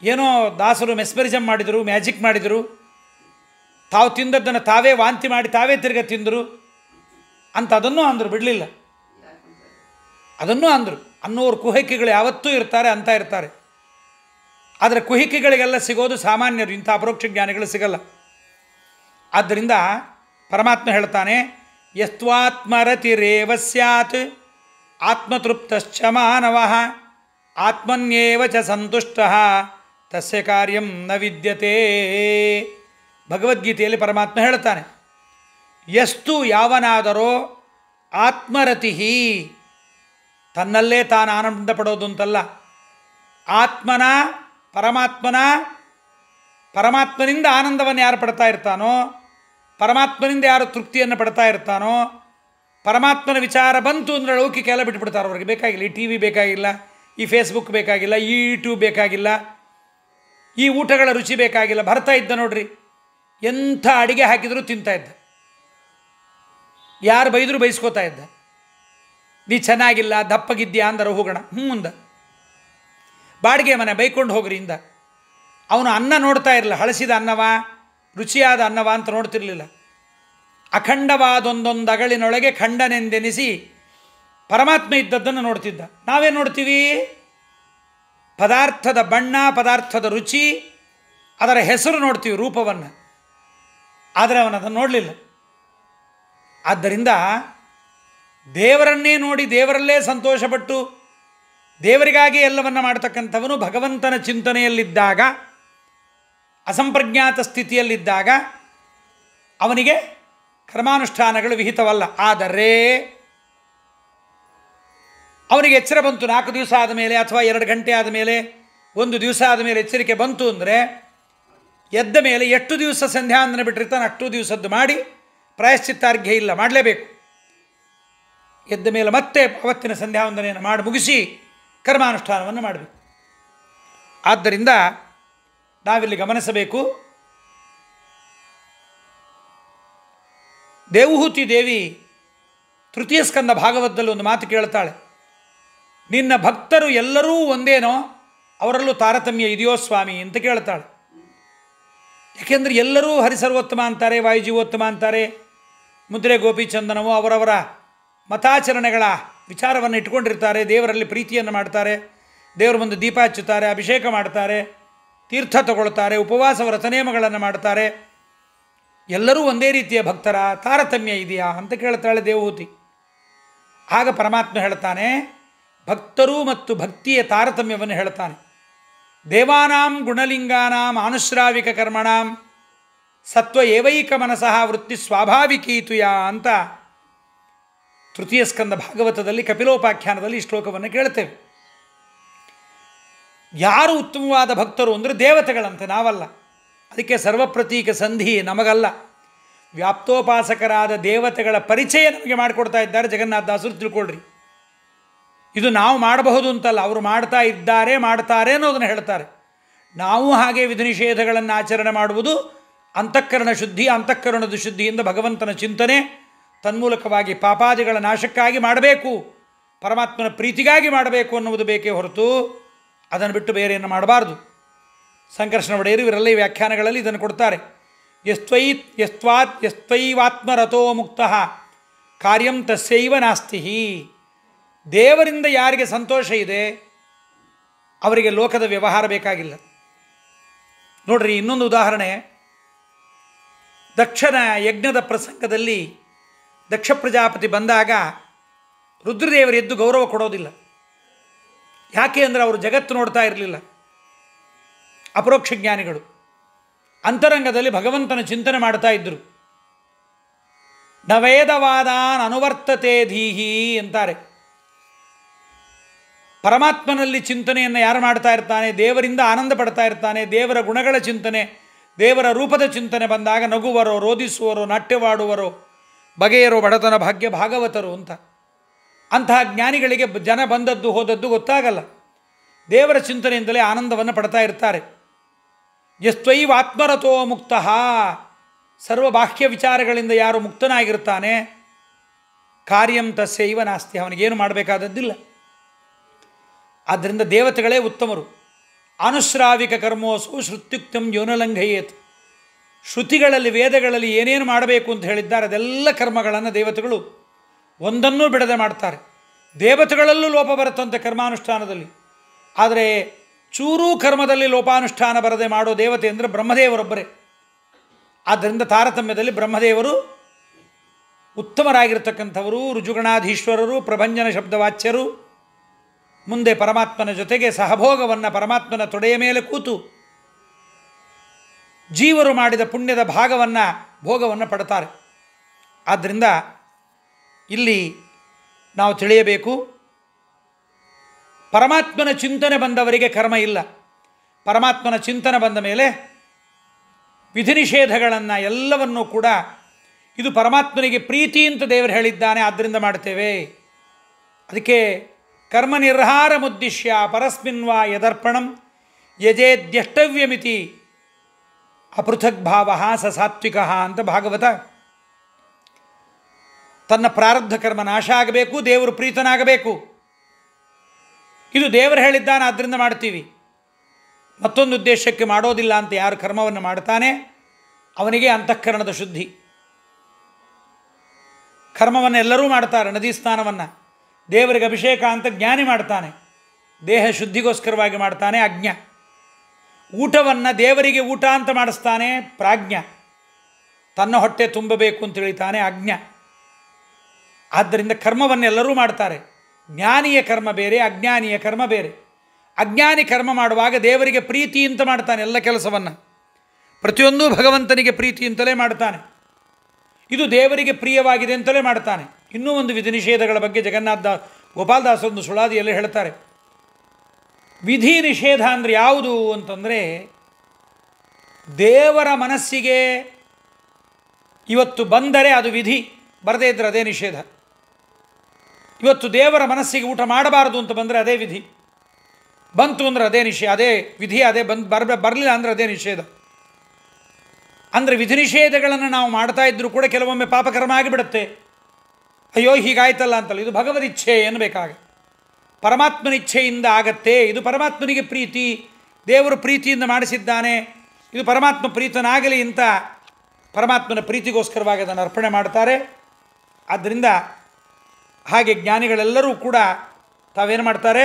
ಏನೋ ದಾಸರು ಮೆಸ್ಮರಿಸಮ್ ಮಾಡಿದರು, ಮ್ಯಾಜಿಕ್ ಮಾಡಿದರು, ತಾವು ತಿಂದದ್ದನ್ನು ತಾವೇ ವಾಂತಿ ಮಾಡಿ ತಾವೇ ತಿರ್ಗ ತಿಂದರು ಅಂತ ಅದನ್ನೂ ಅಂದರು, ಬಿಡಲಿಲ್ಲ. ಅದನ್ನೂ ಅಂದರು. ಅನ್ನೋರು ಕುಹಕಿಗಳು ಯಾವತ್ತೂ ಇರ್ತಾರೆ, ಅಂತ ಇರ್ತಾರೆ. ಆದರೆ ಕುಹಿಕಿಗಳಿಗೆಲ್ಲ ಸಿಗೋದು ಸಾಮಾನ್ಯರು, ಇಂಥ ಅಪರೋಕ್ಷ ಜ್ಞಾನಿಗಳು ಸಿಗಲ್ಲ. ಆದ್ದರಿಂದ ಪರಮಾತ್ಮ ಹೇಳ್ತಾನೆ, ಯಸ್ತ್ವಾತ್ಮರತಿರೇವ ಸ್ಯಾತ್ ಆತ್ಮತೃಪ್ತಶ್ಚ ಮಾನವಃ ಆತ್ಮನ್ಯೇವ ಚ ಸಂತುಷ್ಟಃ ತಸ್ಯ ಕಾರ್ಯಂ ನ ವಿದ್ಯತೆ. ಭಗವದ್ಗೀತೆಯಲ್ಲಿ ಪರಮಾತ್ಮ ಹೇಳ್ತಾನೆ, ಎಷ್ಟು ಯಾವನಾದರೋ ಆತ್ಮರತಿ, ತನ್ನಲ್ಲೇ ತಾನು ಆನಂದ ಪಡೋದು ಅಂತಲ್ಲ, ಪರಮಾತ್ಮನಿಂದ ಆನಂದವನ್ನು ಯಾರು ಪಡ್ತಾ ಇರ್ತಾನೋ, ಪರಮಾತ್ಮನಿಂದ ಯಾರು ತೃಪ್ತಿಯನ್ನು ಪಡ್ತಾ ಇರ್ತಾನೋ, ಪರಮಾತ್ಮನ ವಿಚಾರ ಬಂತು ಅಂದರೆ ಲೌಕಿಕ ಎಲ್ಲ ಬಿಟ್ಬಿಡ್ತಾರೆ. ಅವ್ರಿಗೆ ಬೇಕಾಗಿಲ್ಲ, ಈ ಟಿ ವಿ ಬೇಕಾಗಿಲ್ಲ, ಈ ಫೇಸ್ಬುಕ್ ಬೇಕಾಗಿಲ್ಲ, ಈ ಯೂಟ್ಯೂಬ್ ಬೇಕಾಗಿಲ್ಲ, ಈ ಊಟಗಳ ರುಚಿ ಬೇಕಾಗಿಲ್ಲ. ಬರ್ತಾ ಇದ್ದ ನೋಡ್ರಿ, ಎಂಥ ಅಡಿಗೆ ಹಾಕಿದರೂ ತಿಂತಾ ಇದ್ದ, ಯಾರು ಬೈದರೂ ಬೈಸ್ಕೋತಾ ಇದ್ದ. ನೀ ಚೆನ್ನಾಗಿಲ್ಲ, ದಪ್ಪಗಿದ್ಯಾ ಅಂದರೆ ಹೋಗೋಣ, ಮುಂದ ಬಾಡಿಗೆ ಮನೆ ಬೈಕೊಂಡು ಹೋಗ್ರಿ ಇಂದ. ಅವನು ಅನ್ನ ನೋಡ್ತಾ ಇರಲಿಲ್ಲ, ಹಳಸಿದ ಅನ್ನವ ರುಚಿಯಾದ ಅನ್ನವ ಅಂತ ನೋಡ್ತಿರಲಿಲ್ಲ. ಅಖಂಡವಾದೊಂದೊಂದು ಅಗಳಿನೊಳಗೆ ಖಂಡನೆಂದೆನಿಸಿ ಪರಮಾತ್ಮ ಇದ್ದದ್ದನ್ನು ನೋಡ್ತಿದ್ದ. ನಾವೇ ನೋಡ್ತೀವಿ, ಪದಾರ್ಥದ ಬಣ್ಣ, ಪದಾರ್ಥದ ರುಚಿ, ಅದರ ಹೆಸರು ನೋಡ್ತೀವಿ, ರೂಪವನ್ನು. ಆದರೆ ಅವನದನ್ನು ನೋಡಲಿಲ್ಲ. ಆದ್ದರಿಂದ ದೇವರನ್ನೇ ನೋಡಿ ದೇವರಲ್ಲೇ ಸಂತೋಷಪಟ್ಟು ದೇವರಿಗಾಗಿ ಎಲ್ಲವನ್ನು ಮಾಡ್ತಕ್ಕಂಥವನು ಭಗವಂತನ ಚಿಂತನೆಯಲ್ಲಿದ್ದಾಗ, ಅಸಂಪ್ರಜ್ಞಾತ ಸ್ಥಿತಿಯಲ್ಲಿದ್ದಾಗ ಅವನಿಗೆ ಕರ್ಮಾನುಷ್ಠಾನಗಳು ವಿಹಿತವಲ್ಲ. ಆದರೆ ಅವನಿಗೆ ಎಚ್ಚರ ಬಂತು 4 ದಿವಸ ಆದಮೇಲೆ ಅಥವಾ 2 ಗಂಟೆ ಆದಮೇಲೆ, 1 ದಿವಸ ಆದಮೇಲೆ ಎಚ್ಚರಿಕೆ ಬಂತು ಅಂದರೆ, ಎದ್ದ ಮೇಲೆ ಎಷ್ಟು ದಿವಸ ಸಂಧ್ಯಾವಂದನೆ ಬಿಟ್ಟಿರ್ತಾನೆ ಅಷ್ಟು ದಿವಸದ್ದು ಮಾಡಿ, ಪ್ರಾಯಶ್ಚಿತ್ತಾರ್ಘ್ಯ ಇಲ್ಲ, ಮಾಡಲೇಬೇಕು. ಎದ್ದ ಮೇಲೆ ಮತ್ತೆ ಅವತ್ತಿನ ಸಂಧ್ಯಾವಂದನೆಯನ್ನು ಮಾಡಿ ಮುಗಿಸಿ ಕರ್ಮಾನುಷ್ಠಾನವನ್ನು ಮಾಡಬೇಕು. ಆದ್ದರಿಂದ ನಾವಿಲ್ಲಿ ಗಮನಿಸಬೇಕು, ದೇವಹೂತಿ ದೇವಿ ತೃತೀಯ ಸ್ಕಂದ ಭಾಗವತದಲ್ಲಿ ಒಂದು ಮಾತು ಕೇಳ್ತಾಳೆ, ನಿನ್ನ ಭಕ್ತರು ಎಲ್ಲರೂ ಒಂದೇನೋ, ಅವರಲ್ಲೂ ತಾರತಮ್ಯ ಇದೆಯೋ ಸ್ವಾಮಿ ಅಂತ ಕೇಳ್ತಾಳೆ. ಏಕೆಂದರೆ ಎಲ್ಲರೂ ಹರಿಸರ್ವೋತ್ತಮ ಅಂತಾರೆ, ವಾಯುಜೀವೋತ್ತಮ ಅಂತಾರೆ, ಮುದ್ರೆ ಗೋಪಿಚಂದನವು ಅವರವರ ಮತಾಚರಣೆಗಳ ವಿಚಾರವನ್ನು ಇಟ್ಕೊಂಡಿರ್ತಾರೆ, ದೇವರಲ್ಲಿ ಪ್ರೀತಿಯನ್ನು ಮಾಡ್ತಾರೆ, ದೇವರ ಮುಂದೆ ದೀಪ ಹಚ್ಚುತ್ತಾರೆ, ಅಭಿಷೇಕ ಮಾಡ್ತಾರೆ, ತೀರ್ಥ ತಗೊಳ್ತಾರೆ, ಉಪವಾಸ ವ್ರತ ನೇಮಗಳನ್ನು ಮಾಡ್ತಾರೆ. ಎಲ್ಲರೂ ಒಂದೇ ರೀತಿಯ ಭಕ್ತರ, ತಾರತಮ್ಯ ಇದೆಯಾ ಅಂತ ಕೇಳ್ತಾಳೆ ದೇವಹೂತಿ. ಆಗ ಪರಮಾತ್ಮ ಹೇಳ್ತಾನೆ, ಭಕ್ತರು ಮತ್ತು ಭಕ್ತಿಯ ತಾರತಮ್ಯವನ್ನು ಹೇಳ್ತಾನೆ. ದೇವಾನಾಂ ಗುಣಲಿಂಗಾನಾಂ ಆನುಶ್ರಾವಿಕ ಕರ್ಮಣಾಂ ಸತ್ವ ಏವೈಕ ಮನಸಃ ವೃತ್ತಿ ಸ್ವಾಭಾವಿಕೀತುಯ ಅಂತ ತೃತೀಯ ಸ್ಕಂದ ಭಾಗವತದಲ್ಲಿ ಕಪಿಲೋಪಾಖ್ಯಾನದಲ್ಲಿ ಈ ಶ್ಲೋಕವನ್ನು ಕೇಳ್ತೇವೆ. ಯಾರು ಉತ್ತಮವಾದ ಭಕ್ತರು ಅಂದರೆ ದೇವತೆಗಳಂತೆ, ನಾವಲ್ಲ. ಅದಕ್ಕೆ ಸರ್ವಪ್ರತೀಕ ಸಂಧಿ ನಮಗಲ್ಲ, ವ್ಯಾಪ್ತೋಪಾಸಕರಾದ ದೇವತೆಗಳ ಪರಿಚಯ ನಮಗೆ ಮಾಡಿಕೊಡ್ತಾ ಇದ್ದಾರೆ ಜಗನ್ನಾಥದಾಸರು. ತಿಳ್ಕೊಳ್ರಿ, ಇದು ನಾವು ಮಾಡಬಹುದು ಅಂತಲ್ಲ, ಅವರು ಮಾಡ್ತಾ ಇದ್ದಾರೆ, ಮಾಡ್ತಾರೆ ಅನ್ನೋದನ್ನು ಹೇಳ್ತಾರೆ. ನಾವು ಹಾಗೆ ವಿಧಿ ನಿಷೇಧಗಳನ್ನು ಆಚರಣೆ ಮಾಡುವುದು ಅಂತಃಕರಣ ಶುದ್ಧಿ, ಅಂತಃಕರಣದ ಶುದ್ಧಿಯಿಂದ ಭಗವಂತನ ಚಿಂತನೆ, ತನ್ಮೂಲಕವಾಗಿ ಪಾಪಾದಿಗಳ ನಾಶಕ್ಕಾಗಿ ಮಾಡಬೇಕು, ಪರಮಾತ್ಮನ ಪ್ರೀತಿಗಾಗಿ ಮಾಡಬೇಕು ಅನ್ನುವುದು ಬೇಕೇ ಹೊರತು ಅದನ್ನು ಬಿಟ್ಟು ಬೇರೆಯನ್ನು ಮಾಡಬಾರ್ದು. ಸಂಕರ್ಷಣ ಒಡೆಯರು ಇವರೆಲ್ಲ ಈ ವ್ಯಾಖ್ಯಾನಗಳಲ್ಲಿ ಇದನ್ನು ಕೊಡ್ತಾರೆ. ಯಸ್ತ್ವೈವಾತ್ಮರಥೋ ಮುಕ್ತಃ ಕಾರ್ಯಂ ತಸ್ಯೈವ ನಾಸ್ತಿ. ದೇವರಿಂದ ಯಾರಿಗೆ ಸಂತೋಷ ಇದೆ ಅವರಿಗೆ ಲೋಕದ ವ್ಯವಹಾರ ಬೇಕಾಗಿಲ್ಲ. ನೋಡ್ರಿ, ಇನ್ನೊಂದು ಉದಾಹರಣೆ. ದಕ್ಷನ ಯಜ್ಞದ ಪ್ರಸಂಗದಲ್ಲಿ ದಕ್ಷ ಪ್ರಜಾಪತಿ ಬಂದಾಗ ರುದ್ರದೇವರು ಎದ್ದು ಗೌರವ ಕೊಡೋದಿಲ್ಲ. ಯಾಕೆ ಅಂದರೆ ಅವರು ಜಗತ್ತು ನೋಡ್ತಾ ಇರಲಿಲ್ಲ, ಅಪರೋಕ್ಷ ಜ್ಞಾನಿಗಳು. ಅಂತರಂಗದಲ್ಲಿ ಭಗವಂತನ ಚಿಂತನೆ ಮಾಡ್ತಾ ಇದ್ದರು. ನವೇದವಾದಾನ್ ಅನುವರ್ತತೆ ಧೀಹಿ ಅಂತಾರೆ. ಪರಮಾತ್ಮನಲ್ಲಿ ಚಿಂತನೆಯನ್ನು ಯಾರು ಮಾಡ್ತಾ ಇರ್ತಾನೆ, ದೇವರಿಂದ ಆನಂದ ಪಡ್ತಾ ಇರ್ತಾನೆ, ದೇವರ ಗುಣಗಳ ಚಿಂತನೆ, ದೇವರ ರೂಪದ ಚಿಂತನೆ ಬಂದಾಗ ನಗುವರೋ, ರೋಧಿಸುವರೋ, ನಾಟ್ಯವಾಡುವರೋ, ಬಗೆಯರೋ ಬಡತನ ಭಾಗ್ಯ ಭಾಗವತರು ಅಂತ. ಅಂತಹ ಜ್ಞಾನಿಗಳಿಗೆ ಜನ ಬಂದದ್ದು ಹೋದದ್ದು ಗೊತ್ತಾಗಲ್ಲ, ದೇವರ ಚಿಂತನೆಯಿಂದಲೇ ಆನಂದವನ್ನು ಪಡ್ತಾ ಇರ್ತಾರೆ. ಯಸ್ತ್ವೈವ ಆತ್ಮರಥೋ ಮುಕ್ತಃ, ಸರ್ವ ಬಾಹ್ಯ ವಿಚಾರಗಳಿಂದ ಯಾರು ಮುಕ್ತನಾಗಿರ್ತಾನೆ, ಕಾರ್ಯಂ ತಸ್ಯೈವ ನಾಸ್ತಿ, ಅವನಿಗೇನು ಮಾಡಬೇಕಾದದ್ದಿಲ್ಲ. ಆದ್ದರಿಂದ ದೇವತೆಗಳೇ ಉತ್ತಮರು. ಅನುಶ್ರಾವಿಕ ಕರ್ಮೋಸು ಶ್ರುತ್ಯುಕ್ತಂ ಯೋನಲಂಘಯೇತ್. ಶ್ರುತಿಗಳಲ್ಲಿ ವೇದಗಳಲ್ಲಿ ಏನೇನು ಮಾಡಬೇಕು ಅಂತ ಹೇಳಿದ್ದಾರೆ ಅದೆಲ್ಲ ಕರ್ಮಗಳನ್ನು ದೇವತೆಗಳು ಒಂದನ್ನೂ ಬಿಡದೆ ಮಾಡ್ತಾರೆ. ದೇವತೆಗಳಲ್ಲೂ ಲೋಪ ಬರುತ್ತಂತೆ ಕರ್ಮಾನುಷ್ಠಾನದಲ್ಲಿ. ಆದರೆ ಚೂರೂ ಕರ್ಮದಲ್ಲಿ ಲೋಪಾನುಷ್ಠಾನ ಬರದೆ ಮಾಡೋ ದೇವತೆ ಅಂದರೆ ಬ್ರಹ್ಮದೇವರೊಬ್ಬರೇ. ಆದ್ದರಿಂದ ತಾರತಮ್ಯದಲ್ಲಿ ಬ್ರಹ್ಮದೇವರು ಉತ್ತಮರಾಗಿರ್ತಕ್ಕಂಥವರು, ರುಜುಗಣಾಧೀಶ್ವರರು, ಪ್ರಭಂಜನ ಶಬ್ದವಾಚ್ಯರು. ಮುಂದೆ ಪರಮಾತ್ಮನ ಜೊತೆಗೆ ಸಹಭೋಗವನ್ನು ಪರಮಾತ್ಮನ ತೊಡೆಯ ಮೇಲೆ ಕೂತು ಜೀವರು ಮಾಡಿದ ಪುಣ್ಯದ ಭಾಗವನ್ನು ಭೋಗವನ್ನು ಪಡ್ತಾರೆ. ಆದ್ದರಿಂದ ಇಲ್ಲಿ ನಾವು ತಿಳಿಯಬೇಕು, ಪರಮಾತ್ಮನ ಚಿಂತನೆ ಬಂದವರಿಗೆ ಕರ್ಮ ಇಲ್ಲ. ಪರಮಾತ್ಮನ ಚಿಂತನೆ ಬಂದ ಮೇಲೆ ವಿಧಿ ನಿಷೇಧಗಳನ್ನು ಎಲ್ಲವನ್ನೂ ಕೂಡ ಇದು ಪರಮಾತ್ಮನಿಗೆ ಪ್ರೀತಿ ಅಂತ ದೇವರು ಹೇಳಿದ್ದಾನೆ, ಆದ್ದರಿಂದ ಮಾಡ್ತೇವೆ. ಅದಕ್ಕೆ ಕರ್ಮ ನಿರ್ಹಾರ ಮುದ್ದಿಶ್ಯ ಪರಸ್ಮಿನ್ವಾ ಯದರ್ಪಣಂ ಯಜೇದ್ಯಷ್ಟವ್ಯಮಿತಿ ಅಪೃಥಕ್ ಭಾವ ಸ ಸಾತ್ವಿಕ ಅಂತ ಭಾಗವತ. ತನ್ನ ಪ್ರಾರಬ್ಧ ಕರ್ಮ ನಾಶ ಆಗಬೇಕು, ದೇವರು ಪ್ರೀತನಾಗಬೇಕು, ಇದು ದೇವರು ಹೇಳಿದ್ದಾನೆ, ಆದ್ದರಿಂದ ಮಾಡ್ತೀವಿ. ಮತ್ತೊಂದು ಉದ್ದೇಶಕ್ಕೆ ಮಾಡೋದಿಲ್ಲ ಅಂತ ಯಾರು ಕರ್ಮವನ್ನು ಮಾಡ್ತಾನೆ ಅವನಿಗೆ ಅಂತಃಕರಣದ ಶುದ್ಧಿ. ಕರ್ಮವನ್ನು ಎಲ್ಲರೂ ಮಾಡ್ತಾರೆ, ನದಿ ಸ್ನಾನವನ್ನು ದೇವರಿಗೆ ಅಭಿಷೇಕ ಅಂತ ಜ್ಞಾನಿ ಮಾಡ್ತಾನೆ, ದೇಹ ಶುದ್ಧಿಗೋಸ್ಕರವಾಗಿ ಮಾಡ್ತಾನೆ ಅಜ್ಞ. ಊಟವನ್ನು ದೇವರಿಗೆ ಊಟ ಅಂತ ಮಾಡಿಸ್ತಾನೆ ಪ್ರಾಜ್ಞ, ತನ್ನ ಹೊಟ್ಟೆ ತುಂಬಬೇಕು ಅಂತ ತಿಳಿತಾನೆ ಅಜ್ಞ. ಆದ್ದರಿಂದ ಕರ್ಮವನ್ನೆಲ್ಲರೂ ಮಾಡ್ತಾರೆ. ಜ್ಞಾನಿಯ ಕರ್ಮ ಬೇರೆ, ಅಜ್ಞಾನಿಯ ಕರ್ಮ ಬೇರೆ. ಅಜ್ಞಾನಿ ಕರ್ಮ ಮಾಡುವಾಗ ದೇವರಿಗೆ ಪ್ರೀತಿ ಅಂತ ಮಾಡ್ತಾನೆ, ಎಲ್ಲ ಕೆಲಸವನ್ನು ಪ್ರತಿಯೊಂದು ಭಗವಂತನಿಗೆ ಪ್ರೀತಿ ಅಂತಲೇ ಮಾಡ್ತಾನೆ, ಇದು ದೇವರಿಗೆ ಪ್ರಿಯವಾಗಿದೆ ಅಂತಲೇ ಮಾಡ್ತಾನೆ. ಇನ್ನೂ ಒಂದು ವಿಧಿ ನಿಷೇಧಗಳ ಬಗ್ಗೆ ಗೋಪಾಲದಾಸರೊಂದು ಸುಳಾದಿಯಲ್ಲಿ ಹೇಳ್ತಾರೆ. ವಿಧಿ ನಿಷೇಧ ಅಂದರೆ ಯಾವುದು ಅಂತಂದರೆ, ದೇವರ ಮನಸ್ಸಿಗೆ ಇವತ್ತು ಬಂದರೆ ಅದು ವಿಧಿ, ಬರದೇ ಇದ್ದರೆ ಅದೇ ನಿಷೇಧ. ಇವತ್ತು ದೇವರ ಮನಸ್ಸಿಗೆ ಊಟ ಮಾಡಬಾರದು ಅಂತ ಬಂದರೆ ಅದೇ ವಿಧಿ, ಬಂತು ಅಂದರೆ ಅದೇ ಅದೇ ವಿಧಿ, ಅದೇ ಬರಲಿಲ್ಲ ಅಂದರೆ ಅದೇ ನಿಷೇಧ. ಅಂದರೆ ವಿಧಿ ನಿಷೇಧಗಳನ್ನು ನಾವು ಮಾಡ್ತಾ ಇದ್ದರೂ ಕೂಡ ಕೆಲವೊಮ್ಮೆ ಪಾಪಕರ್ಮ ಆಗಿಬಿಡುತ್ತೆ. ಅಯ್ಯೋ ಹೀಗಾಯ್ತಲ್ಲ ಅಂತಲ್ಲ, ಇದು ಭಗವದ್ ಇಚ್ಛೆ ಎನ್ನಬೇಕಾಗ, ಪರಮಾತ್ಮನ ಇಚ್ಛೆಯಿಂದ ಆಗತ್ತೆ. ಇದು ಪರಮಾತ್ಮನಿಗೆ ಪ್ರೀತಿ, ದೇವರು ಪ್ರೀತಿಯಿಂದ ಮಾಡಿಸಿದ್ದಾನೆ, ಇದು ಪರಮಾತ್ಮ ಪ್ರೀತನಾಗಲಿ ಅಂತ ಪರಮಾತ್ಮನ ಪ್ರೀತಿಗೋಸ್ಕರವಾಗಿ ಅದನ್ನು ಅರ್ಪಣೆ ಮಾಡ್ತಾರೆ. ಆದ್ದರಿಂದ ಹಾಗೆ ಜ್ಞಾನಿಗಳೆಲ್ಲರೂ ಕೂಡ ತಾವೇನು ಮಾಡ್ತಾರೆ,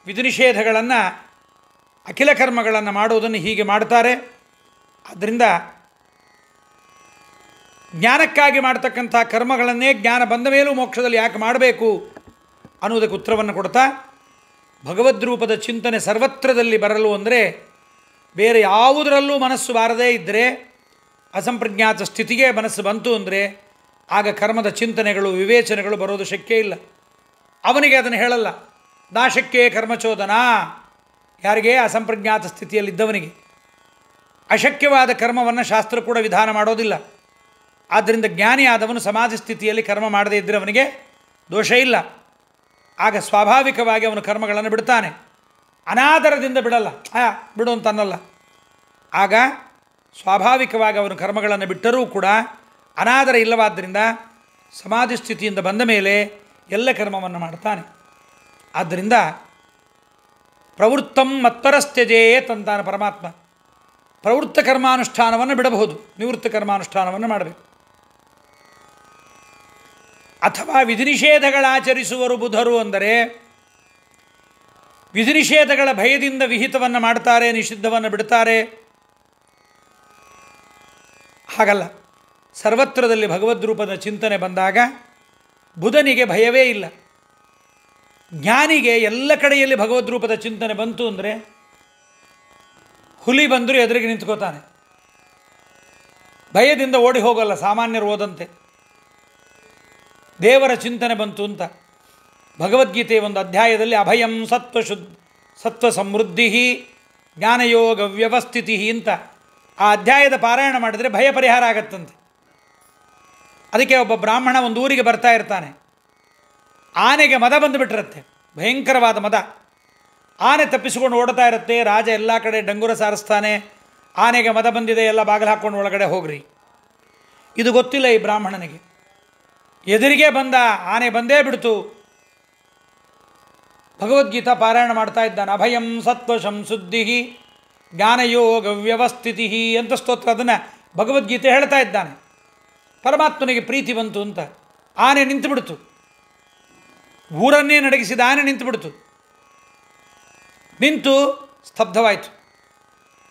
ವಿಧಿ ನಿಷೇಧಗಳನ್ನು, ಅಖಿಲ ಕರ್ಮಗಳನ್ನು ಮಾಡುವುದನ್ನು ಹೀಗೆ ಮಾಡ್ತಾರೆ. ಆದ್ದರಿಂದ ಜ್ಞಾನಕ್ಕಾಗಿ ಮಾಡ್ತಕ್ಕಂಥ ಕರ್ಮಗಳನ್ನೇ ಜ್ಞಾನ ಬಂದ ಮೇಲೂ ಮೋಕ್ಷದಲ್ಲಿ ಯಾಕೆ ಮಾಡಬೇಕು ಅನ್ನುವುದಕ್ಕೆ ಉತ್ತರವನ್ನು ಕೊಡ್ತಾ, ಭಗವದ್ರೂಪದ ಚಿಂತನೆ ಸರ್ವತ್ರದಲ್ಲಿ ಬರಲು ಅಂದರೆ ಬೇರೆ ಯಾವುದರಲ್ಲೂ ಮನಸ್ಸು ಬಾರದೇ ಇದ್ದರೆ, ಅಸಂಪ್ರಜ್ಞಾತ ಸ್ಥಿತಿಗೆ ಮನಸ್ಸು ಬಂತು ಅಂದರೆ ಆಗ ಕರ್ಮದ ಚಿಂತನೆಗಳು, ವಿವೇಚನೆಗಳು ಬರೋದು ಶಕ್ಯ ಇಲ್ಲ. ಅವನಿಗೆ ಅದನ್ನು ಹೇಳಲ್ಲ. ನಾಶಕ್ಕೆ ಕರ್ಮಚೋದನ, ಯಾರಿಗೆ? ಅಸಂಪ್ರಜ್ಞಾತ ಸ್ಥಿತಿಯಲ್ಲಿದ್ದವನಿಗೆ. ಅಶಕ್ಯವಾದ ಕರ್ಮವನ್ನು ಶಾಸ್ತ್ರ ಕೂಡ ವಿಧಾನ ಮಾಡೋದಿಲ್ಲ. ಆದ್ದರಿಂದ ಜ್ಞಾನಿಯಾದವನು ಸಮಾಧಿ ಸ್ಥಿತಿಯಲ್ಲಿ ಕರ್ಮ ಮಾಡದೇ ಇದ್ದರೆ ಅವನಿಗೆ ದೋಷ ಇಲ್ಲ. ಆಗ ಸ್ವಾಭಾವಿಕವಾಗಿ ಅವನು ಕರ್ಮಗಳನ್ನು ಬಿಡ್ತಾನೆ. ಅನಾದರದಿಂದ ಬಿಡಲ್ಲ, ಬಿಡು ಅಂತ ಅನ್ನಲ್ಲ. ಆಗ ಸ್ವಾಭಾವಿಕವಾಗಿ ಅವನು ಕರ್ಮಗಳನ್ನು ಬಿಟ್ಟರೂ ಕೂಡ ಅನಾದರ ಇಲ್ಲವಾದ್ದರಿಂದ ಸಮಾಧಿ ಸ್ಥಿತಿಯಿಂದ ಬಂದ ಮೇಲೆ ಎಲ್ಲ ಕರ್ಮವನ್ನು ಮಾಡ್ತಾನೆ. ಆದ್ದರಿಂದ ಪ್ರವೃತ್ತಂ ಮತ್ಪರಸ್ತ್ಯಜೇತ್ ಅಂತಾನೆ ಪರಮಾತ್ಮ. ಪ್ರವೃತ್ತ ಕರ್ಮಾನುಷ್ಠಾನವನ್ನು ಬಿಡಬಹುದು, ನಿವೃತ್ತ ಕರ್ಮಾನುಷ್ಠಾನವನ್ನು ಮಾಡಬೇಕು. ಅಥವಾ ವಿಧಿ ನಿಷೇಧಗಳಾಚರಿಸುವರು ಬುಧರು ಅಂದರೆ ವಿಧಿ ನಿಷೇಧಗಳ ಭಯದಿಂದ ವಿಹಿತವನ್ನು ಮಾಡ್ತಾರೆ, ನಿಷಿದ್ಧವನ್ನು ಬಿಡ್ತಾರೆ. ಹಾಗಲ್ಲ. ಸರ್ವತ್ರದಲ್ಲಿ ಭಗವದ್ರೂಪದ ಚಿಂತನೆ ಬಂದಾಗ ಬುಧನಿಗೆ ಭಯವೇ ಇಲ್ಲ. ಜ್ಞಾನಿಗೆ ಎಲ್ಲ ಕಡೆಯಲ್ಲಿ ಭಗವದ್ರೂಪದ ಚಿಂತನೆ ಬಂತು ಅಂದರೆ ಹುಲಿ ಬಂದರೂ ಎದುರಿಗೆ ನಿಂತ್ಕೋತಾನೆ, ಭಯದಿಂದ ಓಡಿ ಹೋಗಲ್ಲ, ಸಾಮಾನ್ಯರು ಹೋದಂತೆ. ದೇವರ ಚಿಂತನೆ ಬಂತು ಅಂತ ಭಗವದ್ಗೀತೆಯ ಒಂದು ಅಧ್ಯಾಯದಲ್ಲಿ ಅಭಯಂ ಸತ್ವ ಸಮೃದ್ಧಿ ಜ್ಞಾನಯೋಗ ವ್ಯವಸ್ಥಿತಿ ಅಂತ ಆ ಅಧ್ಯಾಯದ ಪಾರಾಯಣ ಮಾಡಿದರೆ ಭಯ ಪರಿಹಾರ ಆಗತ್ತಂತೆ. ಅದಕ್ಕೆ ಒಬ್ಬ ಬ್ರಾಹ್ಮಣ ಒಂದು ಊರಿಗೆ ಬರ್ತಾ ಇರ್ತಾನೆ. ಆನೆಗೆ ಮದ ಬಂದುಬಿಟ್ಟಿರುತ್ತೆ, ಭಯಂಕರವಾದ ಮದ. ಆನೆ ತಪ್ಪಿಸಿಕೊಂಡು ಓಡ್ತಾ ಇರುತ್ತೆ. ರಾಜ ಎಲ್ಲ ಕಡೆ ಡಂಗುರ ಸಾರಿಸ್ತಾನೆ, ಆನೆಗೆ ಮದ ಬಂದಿದೆ, ಎಲ್ಲ ಬಾಗಿಲು ಹಾಕ್ಕೊಂಡು ಒಳಗಡೆ ಹೋಗ್ರಿ. ಇದು ಗೊತ್ತಿಲ್ಲ ಈ ಬ್ರಾಹ್ಮಣನಿಗೆ. ಎದುರಿಗೆ ಬಂದ ಆನೆ ಬಂದೇ ಬಿಡ್ತು. ಭಗವದ್ಗೀತಾ ಪಾರಾಯಣ ಮಾಡ್ತಾ ಇದ್ದಾನೆ. ಅಭಯಂ ಸತ್ವ ಸಂಶುದ್ಧಿ ಜ್ಞಾನಯೋಗ ವ್ಯವಸ್ಥಿತಿ ಅಂತ ಸ್ತೋತ್ರ, ಅದನ್ನು ಭಗವದ್ಗೀತೆ ಹೇಳ್ತಾ ಇದ್ದಾನೆ. ಪರಮಾತ್ಮನಿಗೆ ಪ್ರೀತಿ ಬಂತು ಅಂತ ಆನೆ ನಿಂತುಬಿಡ್ತು. ಊರನ್ನೇ ನಡಗಿಸಿದ ಆನೆ ನಿಂತುಬಿಡ್ತು. ನಿಂತು ಸ್ತಬ್ಧವಾಯಿತು.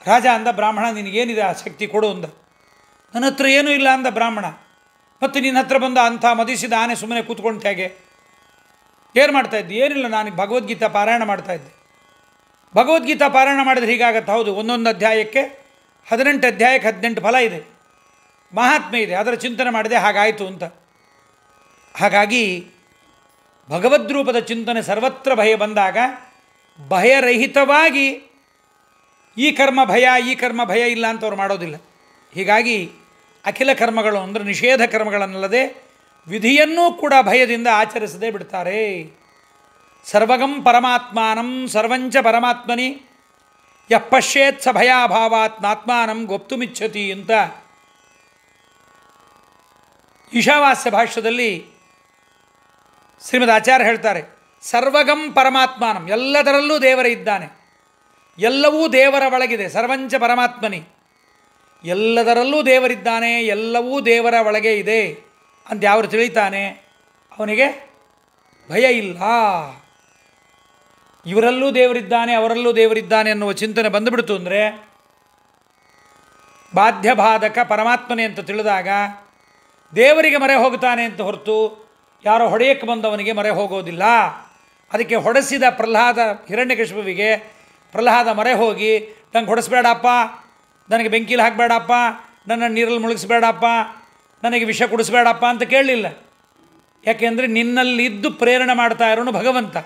ರಾಜ ಅಂದ, ಬ್ರಾಹ್ಮಣ ನಿನಗೇನಿದೆ ಆ ಶಕ್ತಿ ಕೊಡು ಅಂದ. ನನ್ನ ಹತ್ರ ಏನೂ ಇಲ್ಲ ಅಂದ ಬ್ರಾಹ್ಮಣ. ಮತ್ತು ನಿನ್ನ ಹತ್ರ ಬಂದ ಅಂಥ ಮದಿಸಿದ ಆನೆ ಸುಮ್ಮನೆ ಕೂತ್ಕೊಂತ ಹೇಗೆ? ಏನು ಮಾಡ್ತಾಯಿದ್ದೆ? ಏನಿಲ್ಲ, ನಾನು ಭಗವದ್ಗೀತಾ ಪಾರಾಯಣ ಮಾಡ್ತಾಯಿದ್ದೆ. ಭಗವದ್ಗೀತಾ ಪಾರಾಯಣ ಮಾಡಿದ್ರೆ ಹೀಗಾಗತ್ತೆ. ಹೌದು, ಒಂದೊಂದು ಅಧ್ಯಾಯಕ್ಕೆ 18 ಅಧ್ಯಾಯಕ್ಕೆ 18 ಫಲ ಇದೆ, ಮಹಾತ್ಮೆ ಇದೆ. ಅದರ ಚಿಂತನೆ ಮಾಡಿದೆ, ಹಾಗಾಯಿತು ಅಂತ. ಹಾಗಾಗಿ ಭಗವದ್ರೂಪದ ಚಿಂತನೆ ಸರ್ವತ್ರ ಭಯ ಬಂದಾಗ ಭಯರಹಿತವಾಗಿ ಈ ಕರ್ಮ ಭಯ ಇಲ್ಲ ಅಂತ ಅವ್ರು ಮಾಡೋದಿಲ್ಲ. ಹೀಗಾಗಿ ಅಖಿಲ ಕರ್ಮಗಳು ಅಂದರೆ ನಿಷೇಧ ಕರ್ಮಗಳನ್ನಲ್ಲದೆ ವಿಧಿಯನ್ನೂ ಕೂಡ ಭಯದಿಂದ ಆಚರಿಸದೇ ಬಿಡ್ತಾರೆ. ಸರ್ವಗಂ ಪರಮಾತ್ಮಾನಂ ಸರ್ವಂಚ ಪರಮಾತ್ಮನಿ ಯಃ ಪಶ್ಯೇತ್ ಸ ಭಯಾಭಾವಾತ್ ನಾತ್ಮಾನಂ ಗೋಪ್ತುಮಿಚ್ಛತಿ ಅಂತ ಈಶಾವಾಸ್ಯ ಭಾಷ್ಯದಲ್ಲಿ ಶ್ರೀಮದ್ ಆಚಾರ್ಯ ಹೇಳ್ತಾರೆ. ಸರ್ವಗಂ ಪರಮಾತ್ಮಾನಂ, ಎಲ್ಲದರಲ್ಲೂ ದೇವರ ಇದ್ದಾನೆ, ಎಲ್ಲವೂ ದೇವರ ಒಳಗಿದೆ. ಸರ್ವಂಚ ಪರಮಾತ್ಮನಿ, ಎಲ್ಲದರಲ್ಲೂ ದೇವರಿದ್ದಾನೆ, ಎಲ್ಲವೂ ದೇವರ ಒಳಗೆ ಇದೆ ಅಂತ ಯಾರು ತಿಳಿತಾನೆ ಅವನಿಗೆ ಭಯ ಇಲ್ಲ. ಇವರಲ್ಲೂ ದೇವರಿದ್ದಾನೆ, ಅವರಲ್ಲೂ ದೇವರಿದ್ದಾನೆ ಅನ್ನುವ ಚಿಂತನೆ ಬಂದುಬಿಡ್ತು ಅಂದರೆ ಬಾಧ್ಯಬಾಧಕ ಪರಮಾತ್ಮನೇ ಅಂತ ತಿಳಿದಾಗ ದೇವರಿಗೆ ಮೊರೆ ಹೋಗ್ತಾನೆ ಅಂತ ಹೊರತು ಯಾರೋ ಹೊಡೆಯಕ್ಕೆ ಬಂದವನಿಗೆ ಮೊರೆ ಹೋಗೋದಿಲ್ಲ. ಅದಕ್ಕೆ ಹೊಡೆಸಿದ ಪ್ರಹ್ಲಾದ ಹಿರಣ್ಯಕಶಿಪುವಿಗೆ ಪ್ರಹ್ಲಾದ ಮೊರೆ ಹೋಗಿ, ನಂಗೆ ಹೊಡೆಸ್ಬೇಡಪ್ಪ, ನನಗೆ ಬೆಂಕಿಲಿ ಹಾಕಬೇಡಪ್ಪ, ನನ್ನ ನೀರಲ್ಲಿ ಮುಳುಗಿಸ್ಬೇಡಪ್ಪ, ನನಗೆ ವಿಷ ಕುಡಿಸ್ಬೇಡಪ್ಪ ಅಂತ ಕೇಳಲಿಲ್ಲ. ಯಾಕೆಂದರೆ ನಿನ್ನಲ್ಲಿದ್ದು ಪ್ರೇರಣೆ ಮಾಡ್ತಾ ಇರೋನು ಭಗವಂತ,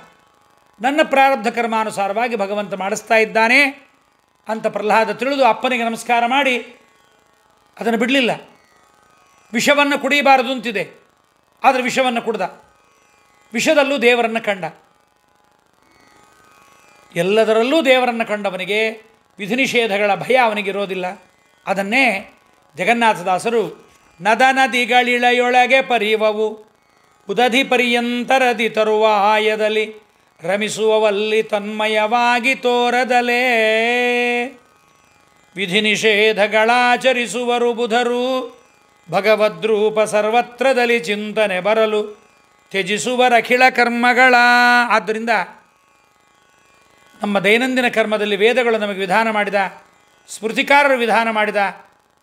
ನನ್ನ ಪ್ರಾರಬ್ಧ ಕರ್ಮಾನುಸಾರವಾಗಿ ಭಗವಂತ ಮಾಡಿಸ್ತಾ ಇದ್ದಾನೆ ಅಂತ ಪ್ರಹ್ಲಾದ ತಿಳಿದು ಅಪ್ಪನಿಗೆ ನಮಸ್ಕಾರ ಮಾಡಿ ಅದನ್ನು ಬಿಡಲಿಲ್ಲ. ವಿಷವನ್ನು ಕುಡಿಯಬಾರದು ಅಂತಿದೆ, ಆದರೆ ವಿಷವನ್ನು ಕುಡ್ದ. ವಿಷದಲ್ಲೂ ದೇವರನ್ನು ಕಂಡ. ಎಲ್ಲದರಲ್ಲೂ ದೇವರನ್ನು ಕಂಡವನಿಗೆ ವಿಧಿ ನಿಷೇಧಗಳ ಭಯ ಅವನಿಗಿರೋದಿಲ್ಲ. ಅದನ್ನೇ ಜಗನ್ನಾಥದಾಸರು ನದ ನದಿಗಳಿಳೆಯೊಳಗೆ ಪರಿವವು ಉದಧಿ ಪರ್ಯಂತರದಿ ತರುವಾಯದಲ್ಲಿ ರಮಿಸುವವಲ್ಲಿ ತನ್ಮಯವಾಗಿ ತೋರದಲೇ ವಿಧಿ ನಿಷೇಧಗಳಾಚರಿಸುವರು ಬುಧರು ಭಗವದ್ರೂಪ ಸರ್ವತ್ರದಲ್ಲಿ ಚಿಂತನೆ ಬರಲು ತ್ಯಜಿಸುವರಖಿಳ ಕರ್ಮಗಳ. ಆದ್ದರಿಂದ ನಮ್ಮ ದೈನಂದಿನ ಕರ್ಮದಲ್ಲಿ ವೇದಗಳು ನಮಗೆ ವಿಧಾನ ಮಾಡಿದ, ಸ್ಮೃತಿಕಾರರು ವಿಧಾನ ಮಾಡಿದ,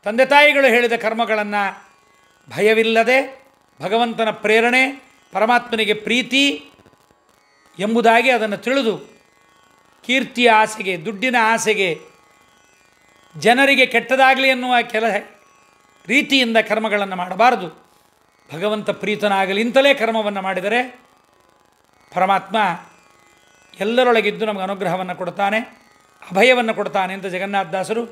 ತಂದೆ ತಾಯಿಗಳು ಹೇಳಿದ ಕರ್ಮಗಳನ್ನು ಭಯವಿಲ್ಲದೆ ಭಗವಂತನ ಪ್ರೇರಣೆ, ಪರಮಾತ್ಮನಿಗೆ ಪ್ರೀತಿ ಎಂಬುದಾಗಿ ಅದನ್ನು ತಿಳಿದು ಕೀರ್ತಿಯ ಆಸೆಗೆ, ದುಡ್ಡಿನ ಆಸೆಗೆ, ಜನರಿಗೆ ಕೆಟ್ಟದಾಗಲಿ ಎನ್ನುವ ರೀತಿಯಿಂದ ಕರ್ಮಗಳನ್ನು ಮಾಡಬಾರದು. ಭಗವಂತ ಪ್ರೀತನಾಗಲಿಂತಲೇ ಕರ್ಮವನ್ನು ಮಾಡಿದರೆ ಪರಮಾತ್ಮ ಎಲ್ಲರೊಳಗಿದ್ದು ನಮಗೆ ಅನುಗ್ರಹವನ್ನು ಕೊಡ್ತಾನೆ, ಅಭಯವನ್ನು ಕೊಡ್ತಾನೆ ಅಂತ ಜಗನ್ನಾಥದಾಸರು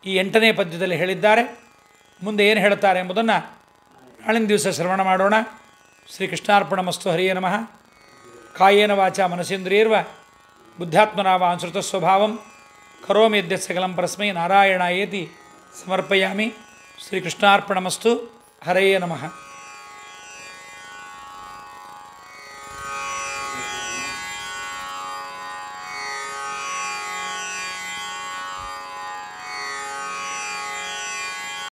ಈ 8ನೇ ಪದ್ಯದಲ್ಲಿ ಹೇಳಿದ್ದಾರೆ. ಮುಂದೆ ಏನು ಹೇಳುತ್ತಾರೆ ಎಂಬುದನ್ನು ನಾಳಿನ ದಿವಸ ಶ್ರವಣ ಮಾಡೋಣ. ಶ್ರೀಕೃಷ್ಣಾರ್ಪಣಮಸ್ತು. ಹರಿಯೇ ನಮಃ. ಕಾಯೇನ ವಾಚಾ ಮನಸೇಂದ್ರಿಯರ್ವ ಬುದ್ಧಾತ್ಮನಾವ ಅನುಸೃತ ಸ್ವಭಾವಂ ಕರೋಮಿ ಯದ್ಯತ್ ಸಕಲಂ ಪರಸ್ಮೈ ನಾರಾಯಣಾಯೇತಿ ಸಮರ್ಪಯಾಮಿ. ಶ್ರೀಕೃಷ್ಣಾರ್ಪಣಮಸ್ತು. ಹರಯೇ ನಮಃ.